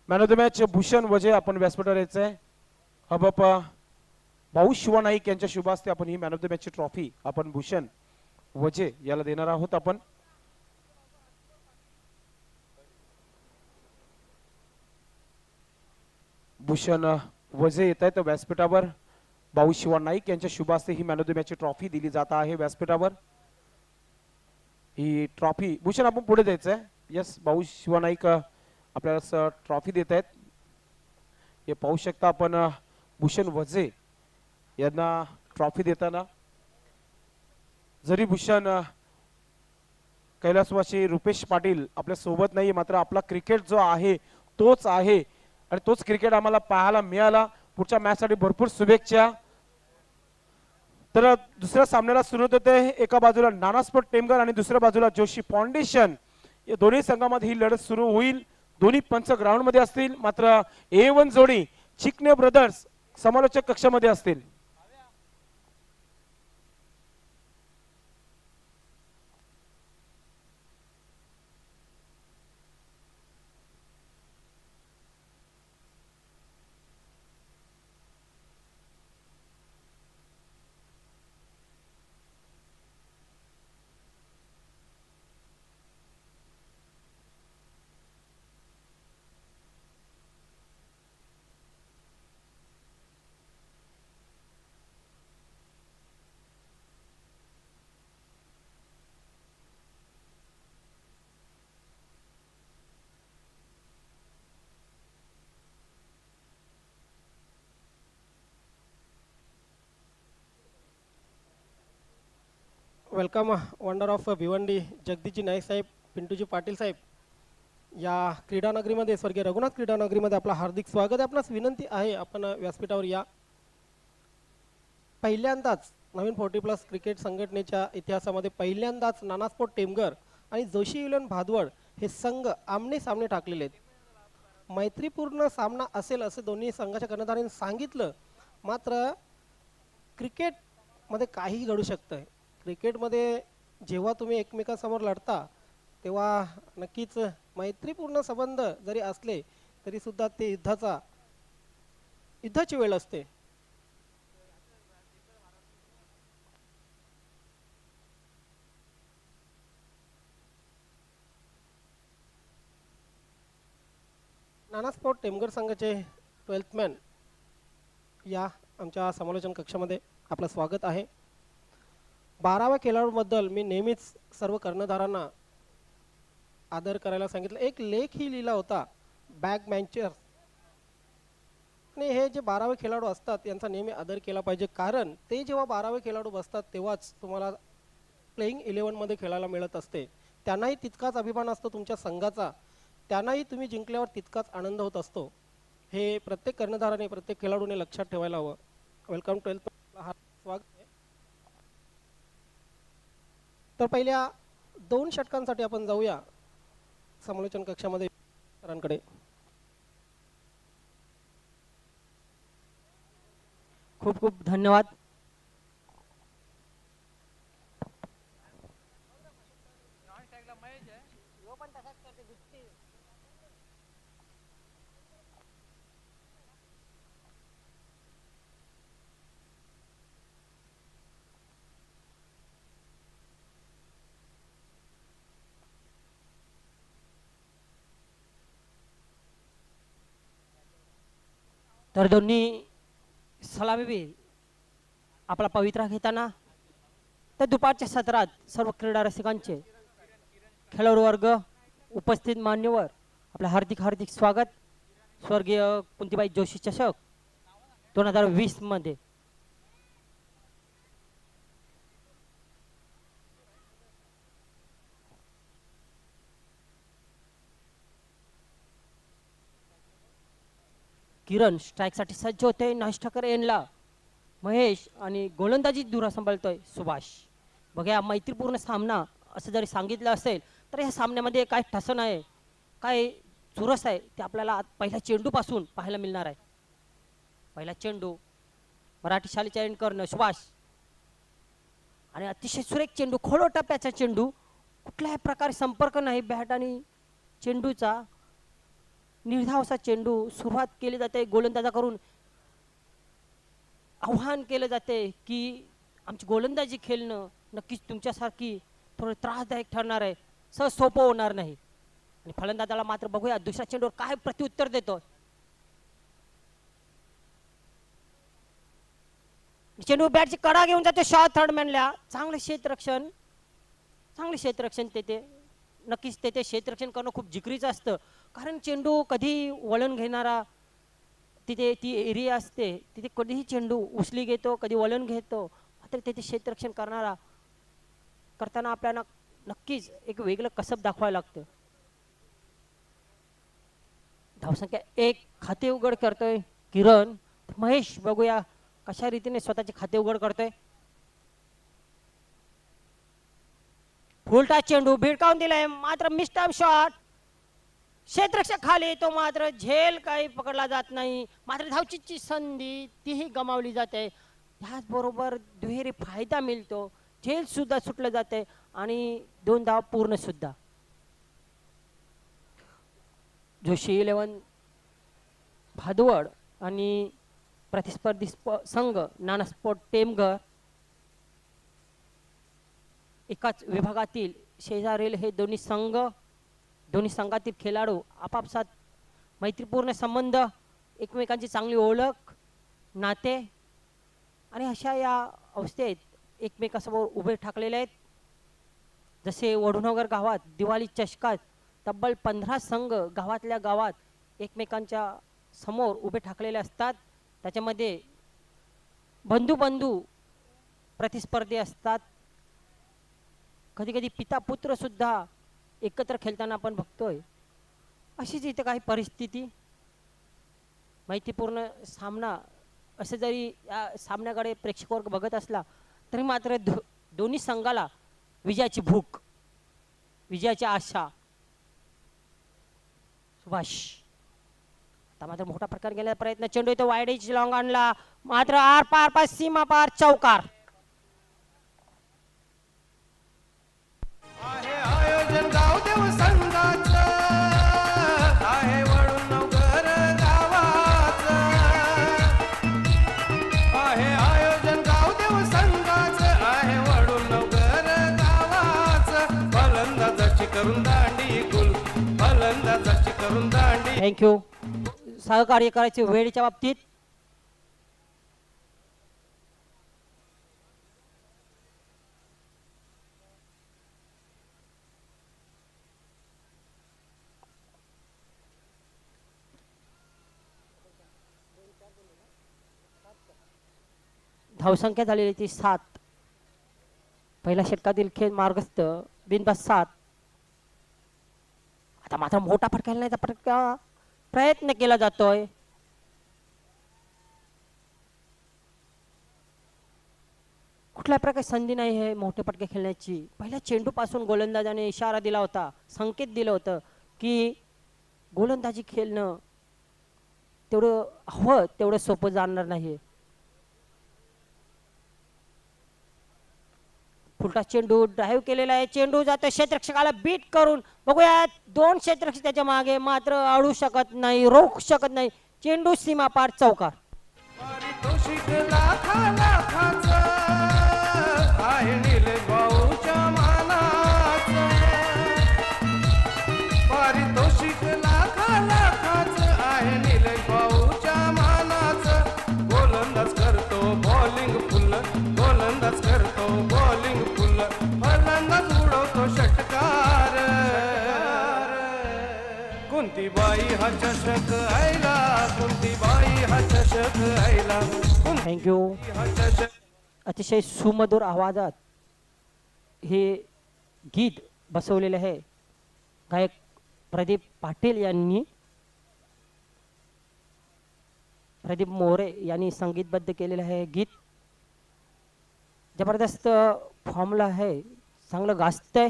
Man of the match Bhushan वजे आपण व्यासपीठावर यायचंय. हबप भाऊ शिवा नाईक यांच्या शुभ हस्ते आपण he man of the मॅचची trophy आपण भूषण वजे याला देणार आहोत. आपण भूषण वजे येत आहेत व्यासपीठावर. भाऊ शिवा नाईक यांच्या शुभ हस्ते he man of the मॅचची trophy दिली जात आहे व्यासपीठावर. ही ट्रॉफी भूषण आपण पुढे द्यायचंय. यस, भाऊ शिवा नाईक आपल्याला ट्रॉफी देत आहेत. हे पाहू शकता आपण भूषण वजे यांना ट्रॉफी देताना. जरी भूषण कैलासवासी रुपेश पाटील आपल्या सोबत नाही, मात्र आपला क्रिकेट जो आहे तोच आहे आणि तोच क्रिकेट आम्हाला पाहायला मिळाला. पुढच्या मॅच साठी भरपूर शुभेच्छा. तर दुसऱ्या सामन्याला सुरुवात होते. एका बाजूला नाना स्पोर्ट टेमघर आणि दुसऱ्या बाजूला जोशी फाउंडेशन. या दोन्ही संघामध्ये ही लढत सुरू होईल. दोन्ही पंच ग्राउंड मध्ये असतील, मात्र A1 जोडी चिकणे ब्रदर्स समालोचक कक्षामध्ये असतील. Welcome wonder of Bhiwandi Jagdishji Naik साहेब, पिंटूजी पाटील साहेब. या क्रीडानगरीमध्ये स्वर्गीय रघुनाथ क्रीडानगरीमध्ये आपला हार्दिक स्वागत आहे. आपणास विनंती आहे आपण व्यासपीठावर या. पहिल्यांदाच नवीन 40+ क्रिकेट संघटनेच्या इतिहासामध्ये पहिल्यांदाच नाना स्पोर्ट टेमघर आणि जोशी इलेव्हन भादवड हे संघ आमने सामने टाकलेले आहेत. मैत्रीपूर्ण सामना असेल असे दोन्ही संघाच्या कर्णधारांनी सांगितलं, मात्र क्रिकेटमध्ये काहीही घडू शकतं. क्रिकेटमध्ये जेव्हा तुम्ही एकमेकांसमोर लढता तेव्हा नक्कीच मैत्रीपूर्ण संबंध जरी असले तरी सुद्धा ते युद्धाची वेळ असते. नाना स्पोर्ट टेमघर संघाचे 12th मॅन या आमच्या समालोचन कक्षामध्ये आपलं स्वागत आहे. 12व्या खेळाडूबद्दल मी नेहमीच सर्व कर्णधारांना आदर करायला सांगितलं. एक लेखही लिहिला होता बॅग मॅचर, आणि हे जे 12वे खेळाडू असतात यांचा नेहमी आदर केला पाहिजे, कारण ते जेव्हा 12वे खेळाडू बसतात तेव्हाच तुम्हाला प्लेइंग 11मध्ये खेळायला मिळत असते. त्यांनाही तितकाच अभिमान असतो तुमच्या संघाचा, त्यांनाही तुम्ही जिंकल्यावर तितकाच आनंद होत असतो. हे प्रत्येक कर्णधाराने प्रत्येक खेळाडूने लक्षात ठेवायला हवं. वेलकम 12th स्वागत आहे. तर पहिल्या 2 षटकांसाठी आपण जाऊया समालोचन कक्षामध्ये सरांकडे. खूप खूप धन्यवाद. तर दोन्ही सलामीवीर आपला पवित्रा घेताना तर दुपारच्या सत्रात सर्व क्रीडा रसिकांचे खेळाडू वर्ग उपस्थित मान्यवर आपलं हार्दिक हार्दिक स्वागत. स्वर्गीय कुंतीबाई जोशी चषक 2020 मध्ये किरण स्ट्राइक साठी सज्ज होते. नाश्ठाकर एनला महेश आणि गोलंदाजी धुरा सांभाळतोय सुभाष. बघा मैत्रीपूर्ण सामना असं जरी सांगितलं असेल तर या सामन्यामध्ये काय ठसन आहे, काय चुरस आहे ते आपल्याला पहिल्या चेंडूपासून पाहायला मिळणार आहे. पहिला चेंडू मराठी शालेच्या एंड करणं सुभाष, आणि अतिशय सुरेख चेंडू, खोलो टप्प्याचा चेंडू, कुठल्याही प्रकारे संपर्क नाही बॅट आणि चेंडूचा. निर्धावसा चेंडू सुरुवात केली जाते गोलंदाजा करून आव्हान केलं जाते की आमची गोलंदाजी खेळणं नक्कीच तुमच्यासारखी थोडं त्रासदायक ठरणार आहे, सहज सोपं होणार नाही. आणि फलंदाजाला मात्र बघूया दुसऱ्या चेंडूवर काय प्रत्युत्तर देतो. चेंडू बॅटची कडा घेऊन जातो शॉर्ट थर्ड मॅनला. चांगलं क्षेत्ररक्षण तेथे नक्कीच तेथे क्षेत्ररक्षण करणं खूप जिकरीचं असतं, कारण चेंडू कधी वळण घेणारा तिथे ती एरिया असते, तिथे कधीही चेंडू उचली घेतो, कधी वळण घेतो. मात्र तेथे क्षेत्ररक्षण करताना आपल्याला नक्कीच एक वेगळं कसब दाखवायला लागतं. धावसंख्या 1 खाते उघड करतोय किरण. महेश बघूया कशा रीतीने स्वतःचे खाते उघड करतोय. फुलटा चेंडू भिडकावून दिलाय, मात्र मिस्टम शॉट. क्षेत्ररक्षक खाली येतो, मात्र झेल काही पकडला जात नाही. मात्र धावचीची संधी तीही गमावली जाते. ह्याचबरोबर दुहेरी फायदा मिळतो, झेल सुद्धा सुटलं जाते आणि 2 धाव पूर्ण सुद्धा. जोशी 11 भादवड आणि प्रतिस्पर्धी संघ नाना स्पोर्ट टेमघर एकाच विभागातील शेजारील हे दोन्ही संघातील खेळाडू आपापसात मैत्रीपूर्ण संबंध, एकमेकांची चांगली ओळख, नाते आणि अशा या अवस्थेत एकमेकांसमोर उभे ठाकलेले आहेत. जसे वडूनगर गावात दिवाळी चषकात तब्बल 15 संघ गावातल्या गावात एकमेकांच्या समोर उभे ठाकलेले असतात. त्याच्यामध्ये बंधू प्रतिस्पर्धी असतात. कधी कधी पिता पुत्र सुद्धा एकत्र खेळताना आपण बघतोय. अशीच इथे काही परिस्थिती, मैत्रीपूर्ण सामना असे जरी या सामन्याकडे प्रेक्षक वर्ग बघत असला तरी मात्र दोन्ही संघाला विजयाची भूक, विजयाची आशा. सुभाष आता मात्र मोठा प्रकार गेला प्रयत्न, चेंडू इथे वाईड एज लॉंग आणला, मात्र आर पार सीमा पार चौकार. आहे आयोजन गावदेव संघाचं, आहे वडूनगर गावाचं. आहे आयोजन गावदेव संघाचं, आहे वडूनगर गावाचं. फलंदाजाची करून दांडी गुल, फलंदाजाची करून दांडी. थँक्यू. सहकार्य करायचे वेळेच्या बाबतीत. धावसंख्या झालेली ती 7. पहिल्या षटकातील खेळ मार्गस्थ बिनबाद 7. आता मात्र मोठा फटका खेळण्याचा प्रयत्न केला जातोय. कुठल्या प्रकारे संधी नाही आहे मोठे फटके खेळण्याची. पहिल्या चेंडू पासून गोलंदाजाने इशारा दिला होता, संकेत दिलं होतं की गोलंदाजी खेळणं तेवढं हवं तेवढं सोपं जाणार नाही. फुलटा चेंडू ड्राईव्ह केलेला आहे, चेंडू जातो क्षेत्ररक्षकाला बीट करून. बघूया 2 क्षेत्ररक्षक त्याच्या मागे, मात्र अडू शकत नाही, रोखू शकत नाही. चेंडू सीमा पार चौकार. पारितोषिक लाखाचं, आहे निलेश भाऊच्या मानाचं. पारितोषिक लाखाचं, आहे निलेश भाऊच्या मानाचं. गोलंदाज करतो बॉलिंग फुल, गोलंदाज करतो बॉलिंग फुल. फलंदाज उडवतो षटकार. कोणती बाई हा चषक आयला, कोणती बाई हा चषक आयला. थँक्यू. हा चषक अतिशय सुमधुर आवाजात हे गीत बसवलेले आहे गायक प्रदीप पाटील यांनी. प्रदीप मोरे यांनी संगीतबद्ध केलेलं आहे गीत. जबरदस्त फॉर्मला आहे, चांगलं गाजतंय.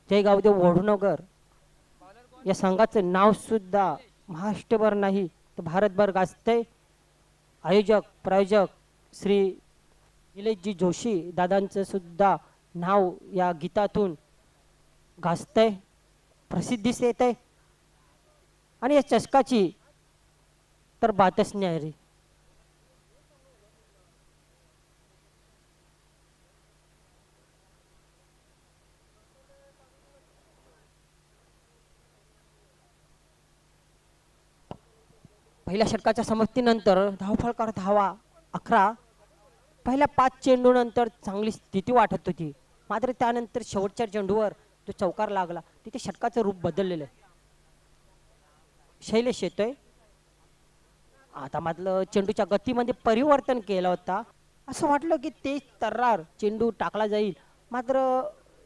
जय गावदेव वडूनगर या संघाचं नाव सुद्धा महाराष्ट्रभर नाही तर भारतभर गाजतंय. आयोजक प्रायोजक श्री निलेशजी जोशी दादांचं सुद्धा नाव या गीतातून गाजतंय, प्रसिद्धीस येतंय. आणि या चषकाची तर बातच न्यारी. पहिल्या षटकाच्या समाप्तीनंतर धावफलकार धावा 11. पहिल्या 5 चेंडूनंतर चांगली स्थिती वाटत होती, मात्र त्यानंतर शेवटच्या चेंडूवर जो चौकार लागला तिथे षटकाचं रूप बदललेलं आहे. शैलेश येतोय. आता मात्र चेंडूच्या गतीमध्ये परिवर्तन केलं होता. असं वाटलं की तेज तर्रार चेंडू टाकला जाईल, मात्र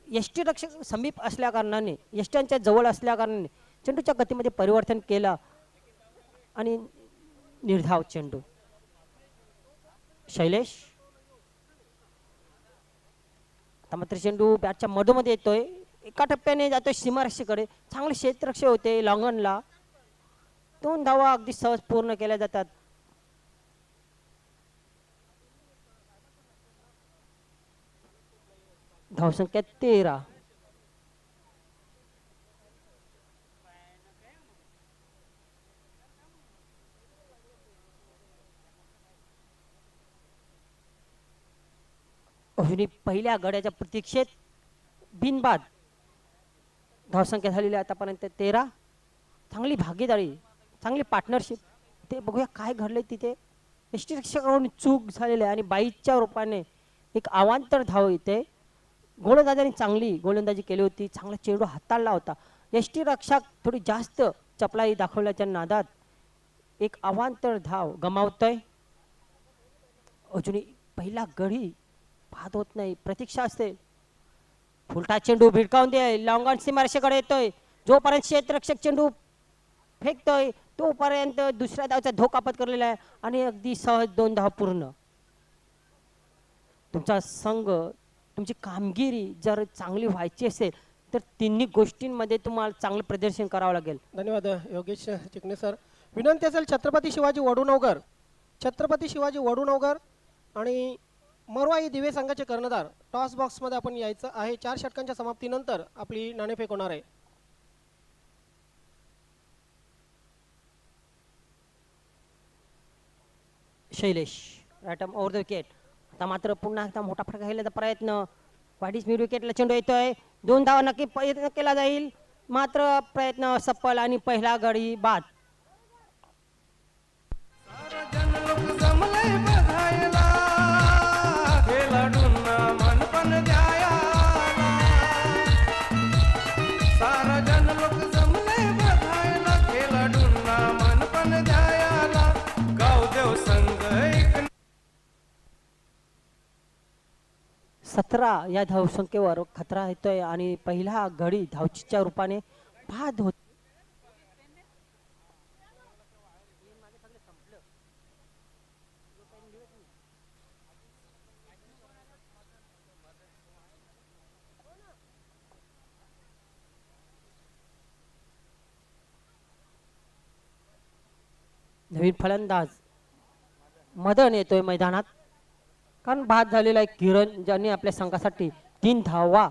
यष्टी रक्षक समीप असल्या कारणाने, यष्ट्यांच्या जवळ असल्या कारणाने चेंडूच्या गतीमध्ये परिवर्तन केलं आणि निर्धाव चेंडू. शैलेश आता मात्र चेंडू बॅटच्या मधोमध्ये येतोय, एका टप्प्याने जातोय सीमारक्षेकडे. चांगले क्षेत्ररक्षक होते लॉंगनला. 2 धावा अगदी सहज पूर्ण केल्या जातात. धावसंख्या 13. अजूनही पहिल्या गड्याच्या प्रतीक्षेत बिनबाद. धावसंख्या झालेली आहे आतापर्यंत 13. चांगली भागीदारी, चांगली पार्टनरशिप. ते बघूया काय घडले तिथे. यष्टीरक्षकाकडून चूक झालेली आहे आणि बाईच्या रूपाने एक अवांतर धाव येते. गोलंदाजांनी चांगली गोलंदाजी केली होती, चांगला चेंडू हाताळला होता. यष्टीरक्षक थोडी जास्त चपलाई दाखवल्याच्या नादात एक अवांतर धाव गमावतोय. अजूनही पहिला गडी पाहत होत नाही, प्रतीक्षा असते. फुलटा चेंडू भिडकावून दे, लॉंगॉन सीमारेषेकडे येतोय. जोपर्यंत क्षेत्ररक्षक चेंडू फेकतोय तोपर्यंत दुसऱ्या धावचा धोका पत्करलेला आहे आणि अगदी सहज 2 धाव पूर्ण. तुमचा संघ, तुमची कामगिरी जर चांगली व्हायची असेल तर तिन्ही गोष्टींमध्ये तुम्हाला चांगलं प्रदर्शन करावं लागेल. धन्यवाद योगेश चिकणे सर. विनंती असेल छत्रपती शिवाजी वडुनवगर, छत्रपती शिवाजी वडुनवगर आणि मरवाई दिवे संघाचे कर्णधार टॉस बॉक्समध्ये आपण यायचं आहे. 4 षटकांच्या समाप्तीनंतर आपली नाणेफेक होणार आहे. Shailesh right arm over the wicket. आता मात्र पुन्हा एकदा मोठा फटका घेण्याचा प्रयत्न. वाईट मिड विकेटला चेंडू येतोय. 2 धावा नक्की प्रयत्न केला जाईल, मात्र प्रयत्न सफल आणि पहिला गडी बाद. सारा जन लोक जमले बघायला, खेळाडूंना मनपण द्यायला. सारा जन लोक जमले बघायला, खेळाडूंना मनपण द्यायला. गावदेव संघ एक 17 या धावसंख्येवर खतरा येतोय आणि पहिला गडी धावचीच्या रूपाने बाद होत. नवीन फलंदाज मदन येतोय मैदानात, कारण बाद झालेला आहे किरण, ज्यांनी आपल्या संघासाठी 3 धावा.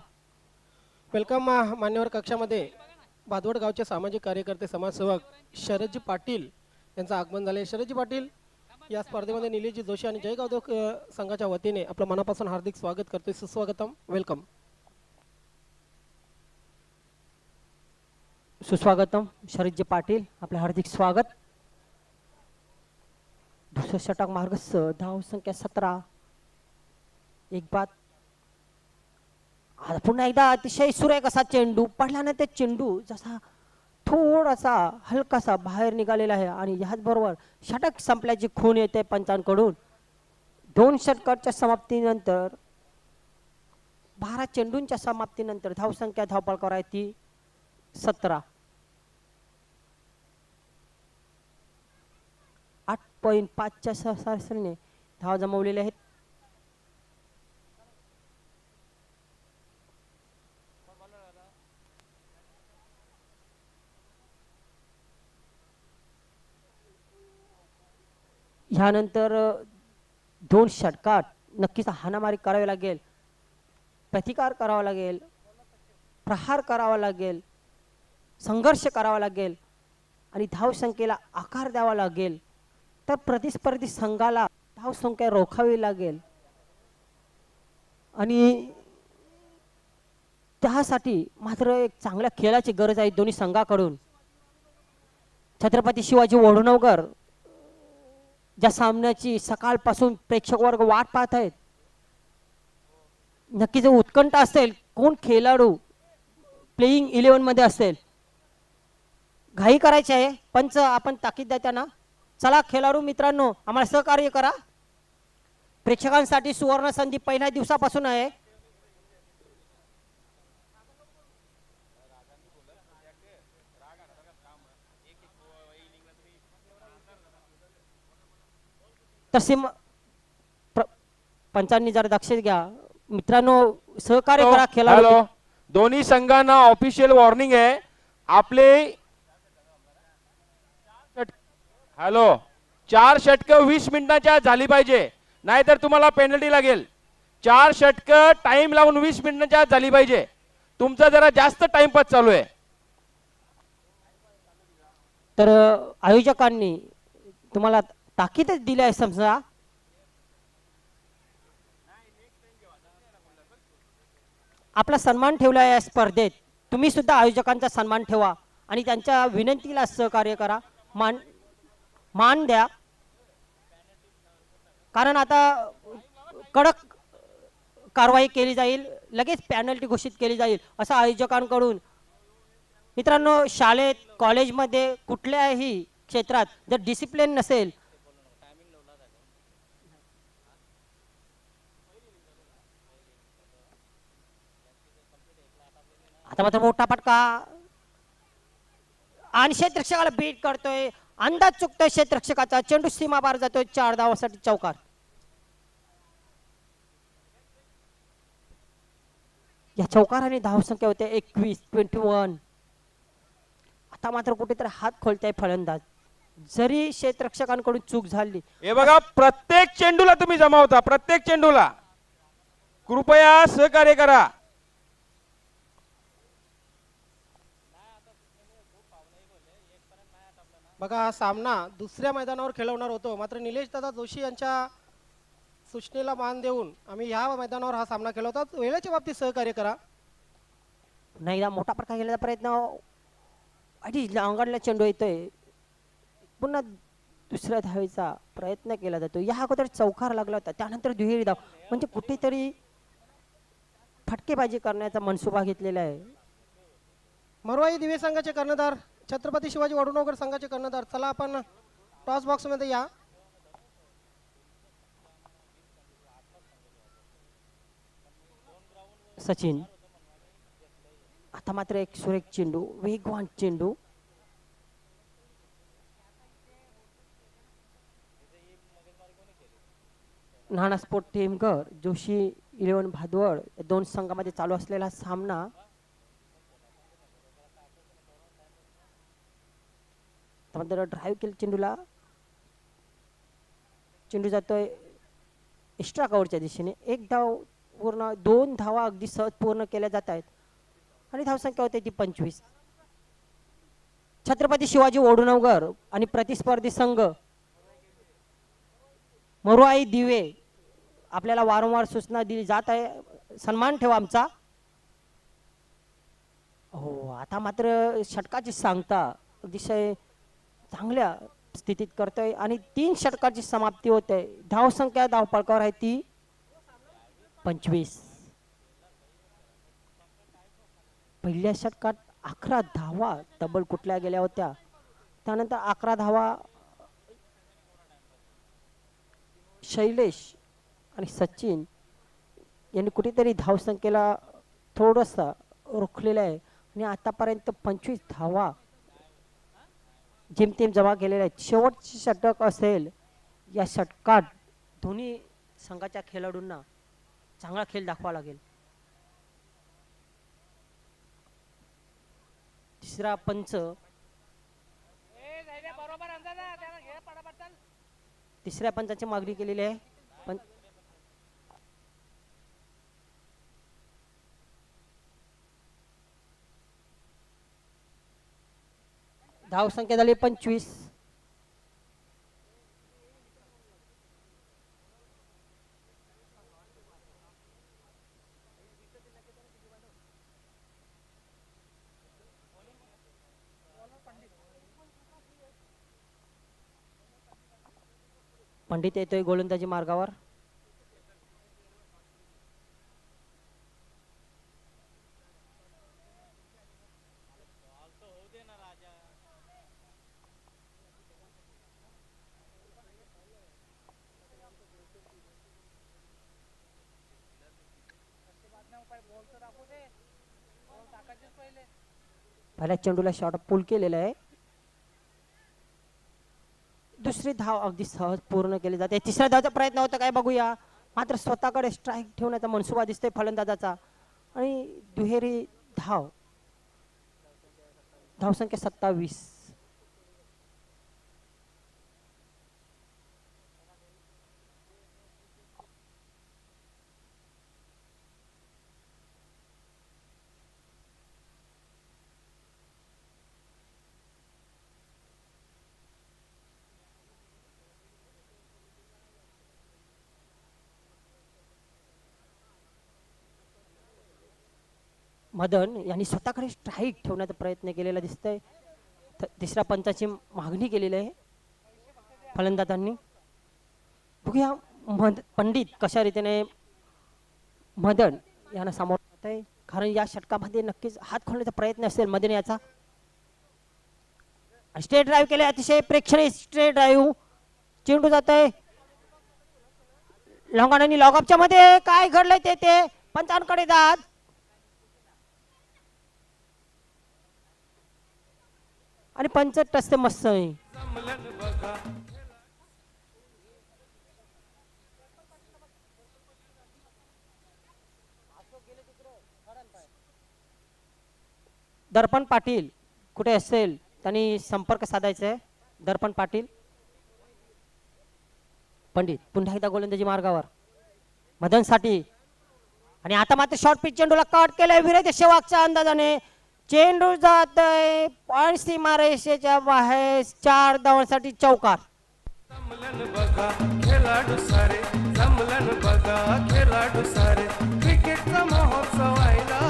वेलकम मान्यवर कक्षामध्ये भादवड गावचे सामाजिक कार्यकर्ते समाजसेवक शरदजी पाटील यांचं आगमन झाले. शरदजी पाटील या स्पर्धेमध्ये निलेशजी जोशी आणि जय गावदेव संघाच्या वतीने आपलं मनापासून हार्दिक स्वागत करतोय. सुस्वागतम, वेलकम. सुस्वागतम शरदजी पाटील, आपलं हार्दिक स्वागत. दुसरं षटक मार्गस्थ, धाव संख्या 17, एक बाद. आता पुन्हा एकदा अतिशय सुरेख असा चेंडू पडला ना, ते चेंडू जसा थोडासा हलकासा बाहेर निघालेला आहे आणि याचबरोबर षटक संपल्याची खूण येते पंचांकडून. 2 षटकाच्या समाप्तीनंतर 12 चेंडूंच्या समाप्तीनंतर धावसंख्या धावपळकावर आहे ती 17. 8.5च्या सरासरीने धाव जमवलेले आहेत. ह्यानंतर 2 षटकात नक्कीच हाणामारी करावी लागेल, प्रतिकार करावा लागेल, प्रहार करावा लागेल, संघर्ष करावा लागेल आणि धावसंख्येला आकार द्यावा लागेल, तर प्रतिस्पर्धी संघाला धावसंख्या रोखावी लागेल. आणि त्यासाठी मात्र एक चांगल्या खेळाची गरज आहे दोन्ही संघाकडून. छत्रपती शिवाजी वडनवकर ज्या सामन्याची सकाळपासून प्रेक्षक वर्ग वाट पाहत आहेत, नक्कीच उत्कंठ असेल कोण खेळाडू प्लेइंग 11 मध्ये असेल. घाई करायची आहे, पंच आपण ताकीद द्या त्यांना. चला खेळाडू मित्रांनो, आम्हाला सहकार्य करा. प्रेक्षकांसाठी सुवर्ण संधी पहिल्या दिवसापासून आहे. तसे पंचांनी जरा दक्ष घ्या मित्रांनो, सहकार्य करा खेळाडू. हॅलो, दोन्ही संघांना ऑफिशियल वॉर्निंग आहे. आपले हॅलो 4 षटकं 20 मिनिटांच्या झाली पाहिजे, नाहीतर तुम्हाला पेनल्टी लागेल. 4 षटकं टाइम लावून 20 मिनिटांच्या आत झाली पाहिजे. तुमचा जरा जास्त टाइमपास चालू आहे. तर आयोजकांनी तुम्हाला ताकीदच दिली आहे समजा. आपला सन्मान ठेवला आहे या स्पर्धेत. तुम्ही सुद्धा आयोजकांचा सन्मान ठेवा आणि त्यांच्या विनंतीला सहकार्य करा, मान द्या. कारण आता कडक कारवाई केली जाईल, लगेच पॅनल्टी घोषित केली जाईल असं आयोजकांकडून. मित्रांनो, शाळेत कॉलेजमध्ये कुठल्याही क्षेत्रात जर डिसिप्लिन नसेल, आता मात्र मोठा फटका आणि क्षेत्ररक्षकाला बीट करतोय. अंदाज चुकतोय क्षेत्ररक्षकाचा, चेंडू सीमा पार जातोय. 4 धावांसाठी चौकार. या चौकाराने धावसंख्या होते 21. आता मात्र कुठेतरी हात खोलताय फलंदाज. जरी क्षेत्ररक्षकांकडून चूक झाली, हे बघा, प्रत्येक चेंडूला तुम्ही जमावता, प्रत्येक चेंडूला. कृपया सहकार्य करा. बघा, हा सामना दुसऱ्या मैदानावर खेळवणार होतो, मात्र निलेश दादा जोशी यांच्या सूचनेला मान देऊन आम्ही ह्या मैदानावर हा सामना खेळवतात. वेळेच्या बाबतीत सहकार्य करा. नाही मोठा प्रकार केल्याचा प्रयत्न, अडी लांगडला चेंडू येतोय. पुन्हा दुसऱ्या धावेचा प्रयत्न केला जातो. या अगोदर चौकार लागला होता, त्यानंतर दुहेरी धाव. म्हणजे कुठेतरी फटकेबाजी करण्याचा मनसुबा घेतलेला आहे. मरुआई दिवे संघाचे कर्णधार, छत्रपती शिवाजी वडनवकर संघाचे कर्णधार, चला आपण टॉस बॉक्स मध्ये या. सचिन, आता मात्र एक सुरेख चेंडू, वेगवान चेंडू. नाना स्पोर्ट टेमघर, जोशी 11 भादवड या दोन संघामध्ये चालू असलेला सामना. ड्राईव्ह केलं चेंडूला, चेंडू जातोय एक्स्ट्रा कव्हरच्या दिशेने. एक धाव पूर्ण, 2 धावा अगदी सहज पूर्ण केल्या जात आहेत आणि धावसंख्या होते ती 25. छत्रपती शिवाजी वडनवकर आणि प्रतिस्पर्धी संघ मरुआई दिवे, आपल्याला वारंवार सूचना दिली जात आहे, सन्मान ठेवा आमचा. हो, आता मात्र षटकाची सांगता अतिशय चांगल्या स्थितीत करतोय आणि 3 षटकाची समाप्ती होते. धावसंख्या धावपळकावर आहे ती 25. पहिल्या षटकात 11 धावा तब्बल कुठल्या गेल्या होत्या, त्यानंतर 11 धावा शैलेश आणि सचिन यांनी कुठेतरी धावसंख्येला थोडंसं रोखलेलं आहे आणि आतापर्यंत 25 धावा जेमतेम जमा केलेल्या आहेत. शेवटचे षटक असेल, या षटकात दोन्ही संघाच्या खेळाडूंना चांगला खेळ दाखवा लागेल. तिसरा पंच, तिसऱ्या पंचाची मागणी केलेली आहे. पण धावसंख्या झाली 25. पंडित येतोय गोलंदाजी मार्गावर. पहिल्या चेंडूला शॉट पूल केलेला आहे. दुसरी धाव अगदी सहज पूर्ण केली जाते. तिसऱ्या धावचा प्रयत्न होता काय बघूया. मात्र स्वतःकडे स्ट्राईक ठेवण्याचा मनसुबा दिसतोय फलंदाजाचा आणि दुहेरी धाव. धावसंख्या 27. मदन यांनी स्वतःकडे स्ट्राईक ठेवण्याचा प्रयत्न केलेला दिसतोय. तिसऱ्या पंचाची मागणी केलेली आहे फलंदाजांनी. बघूया पंडित कशा रीतीने मदन यांना सामोरं जात आहे. कारण या षटकामध्ये नक्कीच हात खोलण्याचा प्रयत्न असेल मदन याचा. स्ट्रेट ड्राईव्ह केले, अतिशय प्रेक्षणीय स्ट्रेट ड्राईव्ह. चेंडू जात आहे लॉंग आणि लॉगअपच्या मध्ये. काय घडलंय ते पंचांकडे जात. आणि पंच टसते मस्त आहे. जमलन बघा दर्पण पाटील कुठे असेल त्यांनी संपर्क साधायचा आहे. दर्पण पाटील. पंडित पुन्हा एकदा गोलंदाजी मार्गावर मदनसाठी. आणि आता मात्र शॉर्ट पिच चेंडूला कट केलंय विराट शेवागच्या अंदाजाने. चेंडू जातोय पॉइंट सीमारेषेच्या बाहेर. 4 धावांसाठी चौकार. जमलन बघा खेळाडू सारे, जमलन बघा खेळाडू सारे. क्रिकेटचा महोत्सव व्हायला,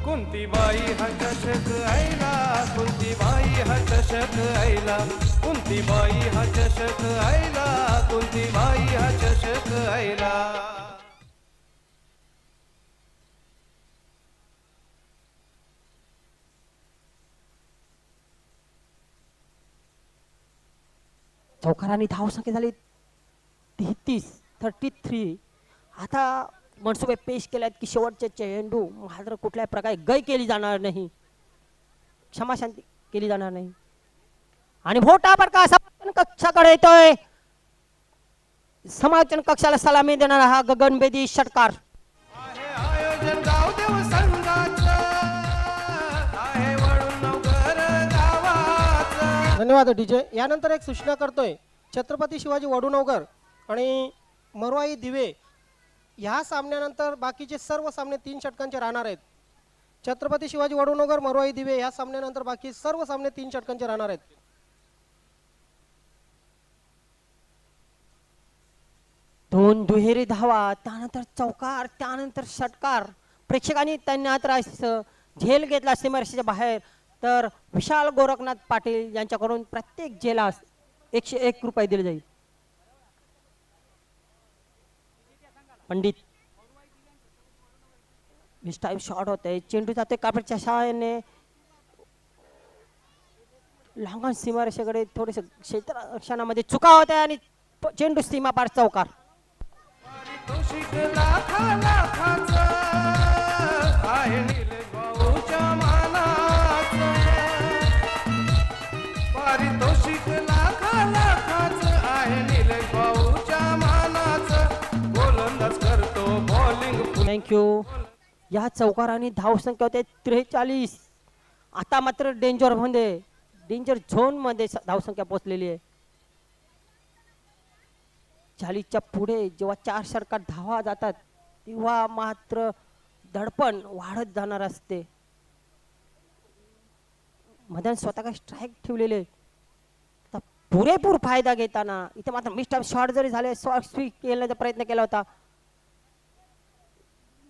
कोणती बाई हा चषक आईला, कोणती बाई हा चषक आईला, कोणती बाई हा चषक आईला, कोणती बाई हा चषक आईला. चौकारांनी धावसंख्या झाली 33. आता मनसुबे पेश केल्यात की शेवटचे चेंडू मात्र कुठल्याही प्रकारे गय केली जाणार नाही, क्षमाशांती केली जाणार नाही. आणि मोठा फटका समालोचन कक्षाकडे येतोय. समालोचन कक्षाला सलामी देणारा हा गगनभेदी षटकार. आहे आयोजन गावदेव संघाचं, आहे वडूनगर गावाचं. धन्यवाद डीजे. यानंतर एक सूचना करतोय. छत्रपती शिवाजी वडूनगर आणि मरवाई दिवे ह्या सामन्यानंतर बाकीचे सर्व सामने 3 षटकांचे राहणार आहेत. छत्रपती शिवाजी वडूनगर मरवाई दिवे ह्या सामन्यानंतर बाकी सर्व सामने 3 षटकांचे राहणार आहेत. दोन दुहेरी धावा, त्यानंतर चौकार, त्यानंतर षटकार. प्रेक्षकांनी त्यांना त्रास झेल घेतला सीमारेषेच्या बाहेर. तर विशाल गोरखनाथ पाटील यांच्याकडून प्रत्येक झेलास 101 रुपये दिले जाईल. पंडित मिस्टाईम शॉट होते. चेंडू जाते कापडच्या सहाय्याने लहान सीमारेषेकडे. थोडेसे क्षेत्ररक्षणामध्ये चुका होत्या आणि चेंडू सीमा पार चौकार. पारितोषिक लाखा लाखाचं आहे नीलभाऊच्या मानाचं. पारितोषिक लाखा लाखाचं आहे नीलभाऊच्या मानाचं. गोलंदाज करतो बॉलिंग. थँक्यू. या चौकारांनी धावसंख्या होते 43. आता मात्र डेंजर झोन मध्ये धावसंख्या पोहोचलेली आहे. 40च्या पुढे जेव्हा 4 षटकात धावा जातात तेव्हा मात्र दडपण वाढत जाणार असते. मदन स्वतः स्ट्राईक ठेवलेले. आता पुरेपूर फायदा घेताना इथे मात्र मिस्टर शॉट जरी झाले, शॉर्ट स्वीप केल्याचा प्रयत्न केला होता.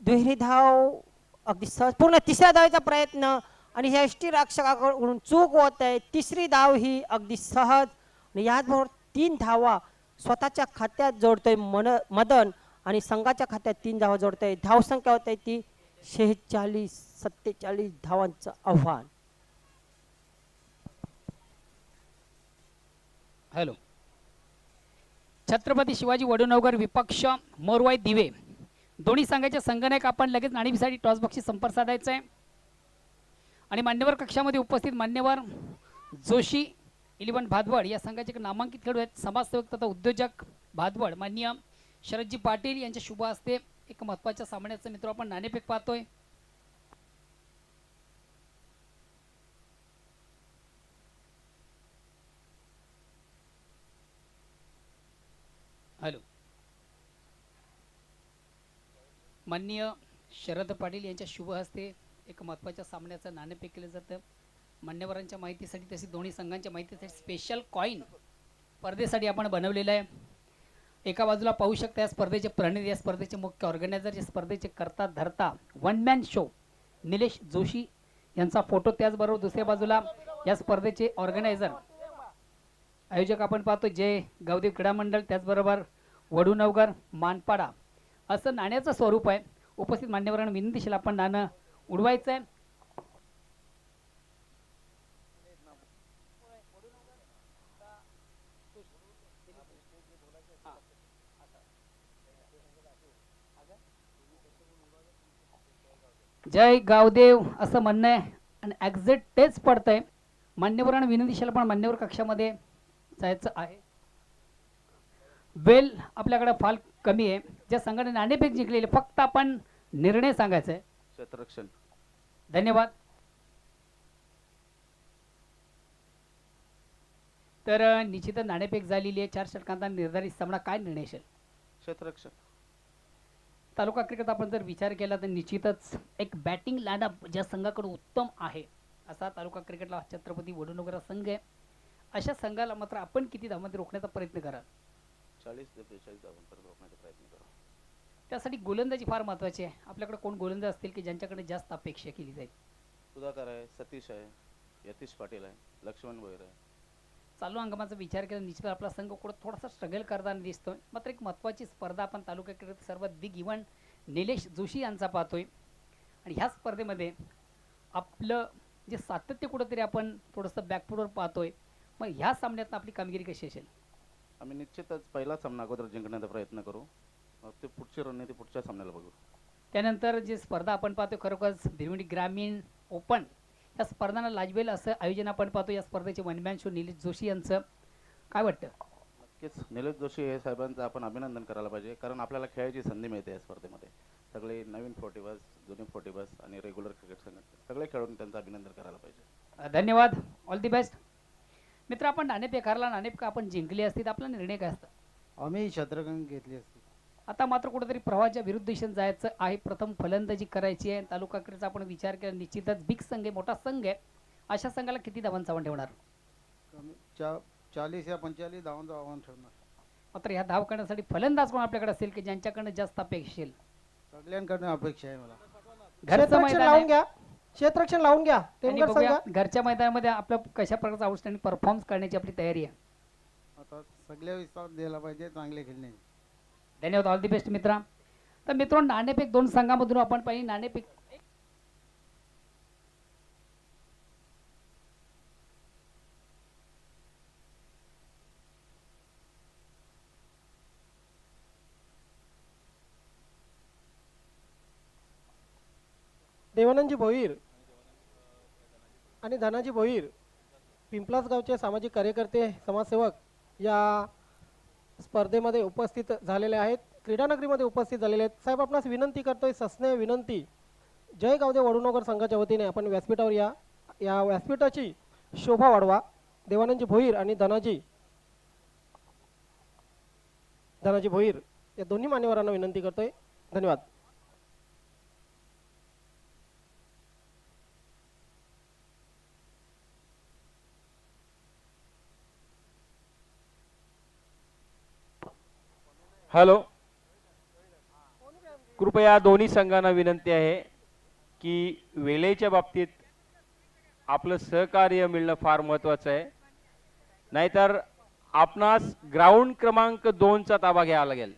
दुहेरी धाव अगदी सहज, पूर्ण तिसऱ्या धावेचा प्रयत्न आणि ह्या यष्टीरक्षकाकडून चूक होत आहे. तिसरी धाव ही अगदी सहज आणि याचबरोबर 3 धावा स्वतःच्या खात्यात जोडतोय मदन आणि संघाच्या खात्यात 3 धावा जोडतोय. धावसंख्या होत आहे ती 46-47 धावांचं आव्हान. हॅलो. छत्रपती शिवाजी वडुनगर विपक्ष मोरवाई दिवे दोन्ही संघाचे संघनायक आपण लगेच नाणेफेकीसाठी टॉस बॉक्सशी संपर्क साधायचा आहे. आणि मान्यवर कक्षामध्ये उपस्थित मान्यवर जोशी 11 भादवड या संघाचे नामांकित खेळाडू आहेत. समाजसेवक तथा उद्योजक भादवड माननीय शरदजी पाटील यांच्या शुभ हस्ते एक महत्त्वाच्या सामन्याचं मित्र आपण नाणेफेक पाहतोय. हॅलो. माननीय शरद पाटील यांच्या शुभ हस्ते एक महत्त्वाच्या सामन्याचं नाणेफेक केलं जातं. मान्यवरांच्या माहितीसाठी तशी दोन्ही संघांच्या माहितीसाठी स्पेशल कॉईन स्पर्धेसाठी आपण बनवलेलं आहे. एका बाजूला पाहू शकता या स्पर्धेचे प्रणित, या स्पर्धेचे मुख्य ऑर्गनायझर, या स्पर्धेचे करता धरता one man show Nilesh Joshi यांचा फोटो. त्याचबरोबर दुसऱ्या बाजूला या स्पर्धेचे ऑर्गनायझर आयोजक आपण पाहतो जय गावदेव क्रीडा मंडळ, त्याचबरोबर वडुनगर मानपाडा असं नाण्याचं स्वरूप आहे. उपस्थित मान्यवरांना विनंतीशील आपण नाणं उडवायचं आहे. जय गावदेव असं म्हणणं आहे आणि एक्झॅक्ट तेच पडतंय. मान्यवरांना विनंतीशील पण मान्यवर कक्षामध्ये जायचं आहे. वेल आपल्याकडे फाल कमी आहे. ज्या संघाने नाणेफेक जिंकलेले फक्त आपण निर्णय सांगायचा आहे. क्षेत्ररक्षण. धन्यवाद. तर निश्चितच नाणेफेक झालेली आहे. 4 षटकांचा निर्धारित सामना. काय निर्णय असेल? क्षेत्ररक्षण. तालुका क्रिकेट आपण जर विचार केला तर निश्चितच एक बॅटिंग लाईनअप ज्या संघाकडे उत्तम आहे असा तालुका क्रिकेटला छत्रपती वडुनगर संघ आहे. अशा संघाला मात्र आपण किती धावांमध्ये रोखण्याचा प्रयत्न कराल? 40 ते 42 धावांपर्यंत रोखण्याचा प्रयत्न करू. त्यासाठी गोलंदाजी फार महत्त्वाची आहे. आपल्याकडे कोण गोलंदाज असतील की ज्यांच्याकडे जास्त अपेक्षा केली जाईल? सुधाकर आहे, सतीश आहे, यतीश पाटील आहे, लक्ष्मण भोयर आहे. चालू हंगामाचा विचार केला निश्चित आपला संघ थोडासा स्ट्रगल करताना दिसतोय. मात्र एक महत्त्वाची स्पर्धा आपण तालुका क्रिकेट सर्वात बिग इव्हेंट निलेश जोशी यांचा पाहतोय आणि ह्या स्पर्धेमध्ये आपलं जे सातत्य कुठंतरी आपण थोडंसं बॅकफुटवर पाहतोय. मग ह्या सामन्यात आपली कामगिरी कशी असेल? आम्ही निश्चितच पहिला सामना अगोदर जिंकण्याचा प्रयत्न करू. मग ते पुढची रणनीती पुढच्या सामन्याला बघू. त्यानंतर जी स्पर्धा आपण पाहतोय खरोखरच भिवंडी ग्रामीण ओपन या स्पर्धांना लाजवेल असं आयोजन आपण पाहतो. या स्पर्धेचे वनमॅन शो निलेश जोशी यांचं काय वाटतं? नक्कीच निलेश जोशी हे साहेबांचं आपण अभिनंदन करायला पाहिजे, कारण आपल्याला खेळायची संधी मिळते या स्पर्धेमध्ये. सगळे नवीन 40 बस, जुने 40 बस आणि रेग्युलर क्रिकेट संघ सगळे खेळून त्यांचं अभिनंदन करायला पाहिजे. धन्यवाद. All the best. मित्र आपण नाणेफेक हारला, नाणेफेक आपण जिंकली असती तर आपला निर्णय काय असता? आम्ही शतरंग घेतली असती. आता मात्र कुठेतरी प्रवाहाच्या विरुद्ध दिशेने जायचं आहे. प्रथम फलंदाजी करायची आहे. तालुका क्रिकेटचा आपण विचार केला निश्चितच बिग संघ आहे, मोठा संघ आहे. अशा संघाला किती धावांचा आव्हान ठेवणार? कमी 40 या 45 धावांचं आव्हान ठेवणार. मात्र ह्या धाव करण्यासाठी फलंदाज कोण आपल्याकडे असेल की ज्यांच्याकडनं जास्त अपेक्षा असेल? सगळ्यांकडून अपेक्षा आहे मला. घरचं क्षेत्ररक्षण मैदान लावून आहे. घ्या, क्षेत्ररक्षण लावून घ्या. आणि टेमघर बघूया संघ घरच्या मैदानामध्ये आपलं कशा प्रकारचा आउटस्टँडिंग परफॉर्मन्स करण्याची आपली तयारी आहे. आता सगळ्या विस्तार द्यायला पाहिजे, चांगले खेळणे. धन्यवाद. ऑल दी बेस्ट मित्रा. तर मित्रांनो नाणेफेक 2 संघामधून आपण पाहिली. नाणेफेक देवानंदजी भोईर आणि धनाजी भोईर पिंपलास गावचे सामाजिक कार्यकर्ते, समाजसेवक या स्पर्धेमध्ये उपस्थित झालेले आहेत, क्रीडानगरीमध्ये उपस्थित झालेले आहेत. साहेब आपणास विनंती करतोय, सस्नेह विनंती, जय गावदेव वडुनगर संघाच्या वतीने आपण व्यासपीठावर या व्यासपीठाची शोभा वाढवा. देवानंदजी भोईर आणि धनाजी भोईर या दोन्ही मान्यवरांना विनंती करतोय. धन्यवाद. हॅलो, कृपया दोन्ही संघांना विनंती आहे की वेळेच्या बाबतीत आपलं सहकार्य मिळणं फार महत्वाचं आहे, नाहीतर आपणास ग्राउंड क्रमांक 2चा ताबा घ्यावा लागेल.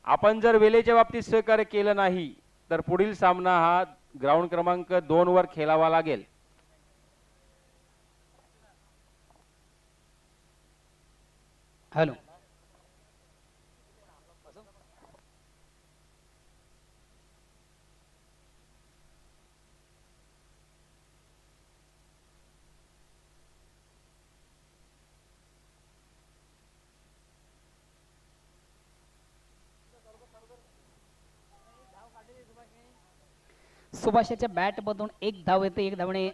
आपण जर वेळेच्या बाबतीत सहकार्य केलं नाही तर पुढील सामना हा ग्राउंड क्रमांक 2 वर खेळावा लागेल. हॅलो, सुभाषाच्या बॅटमधून एक धाव येते, एक धावणे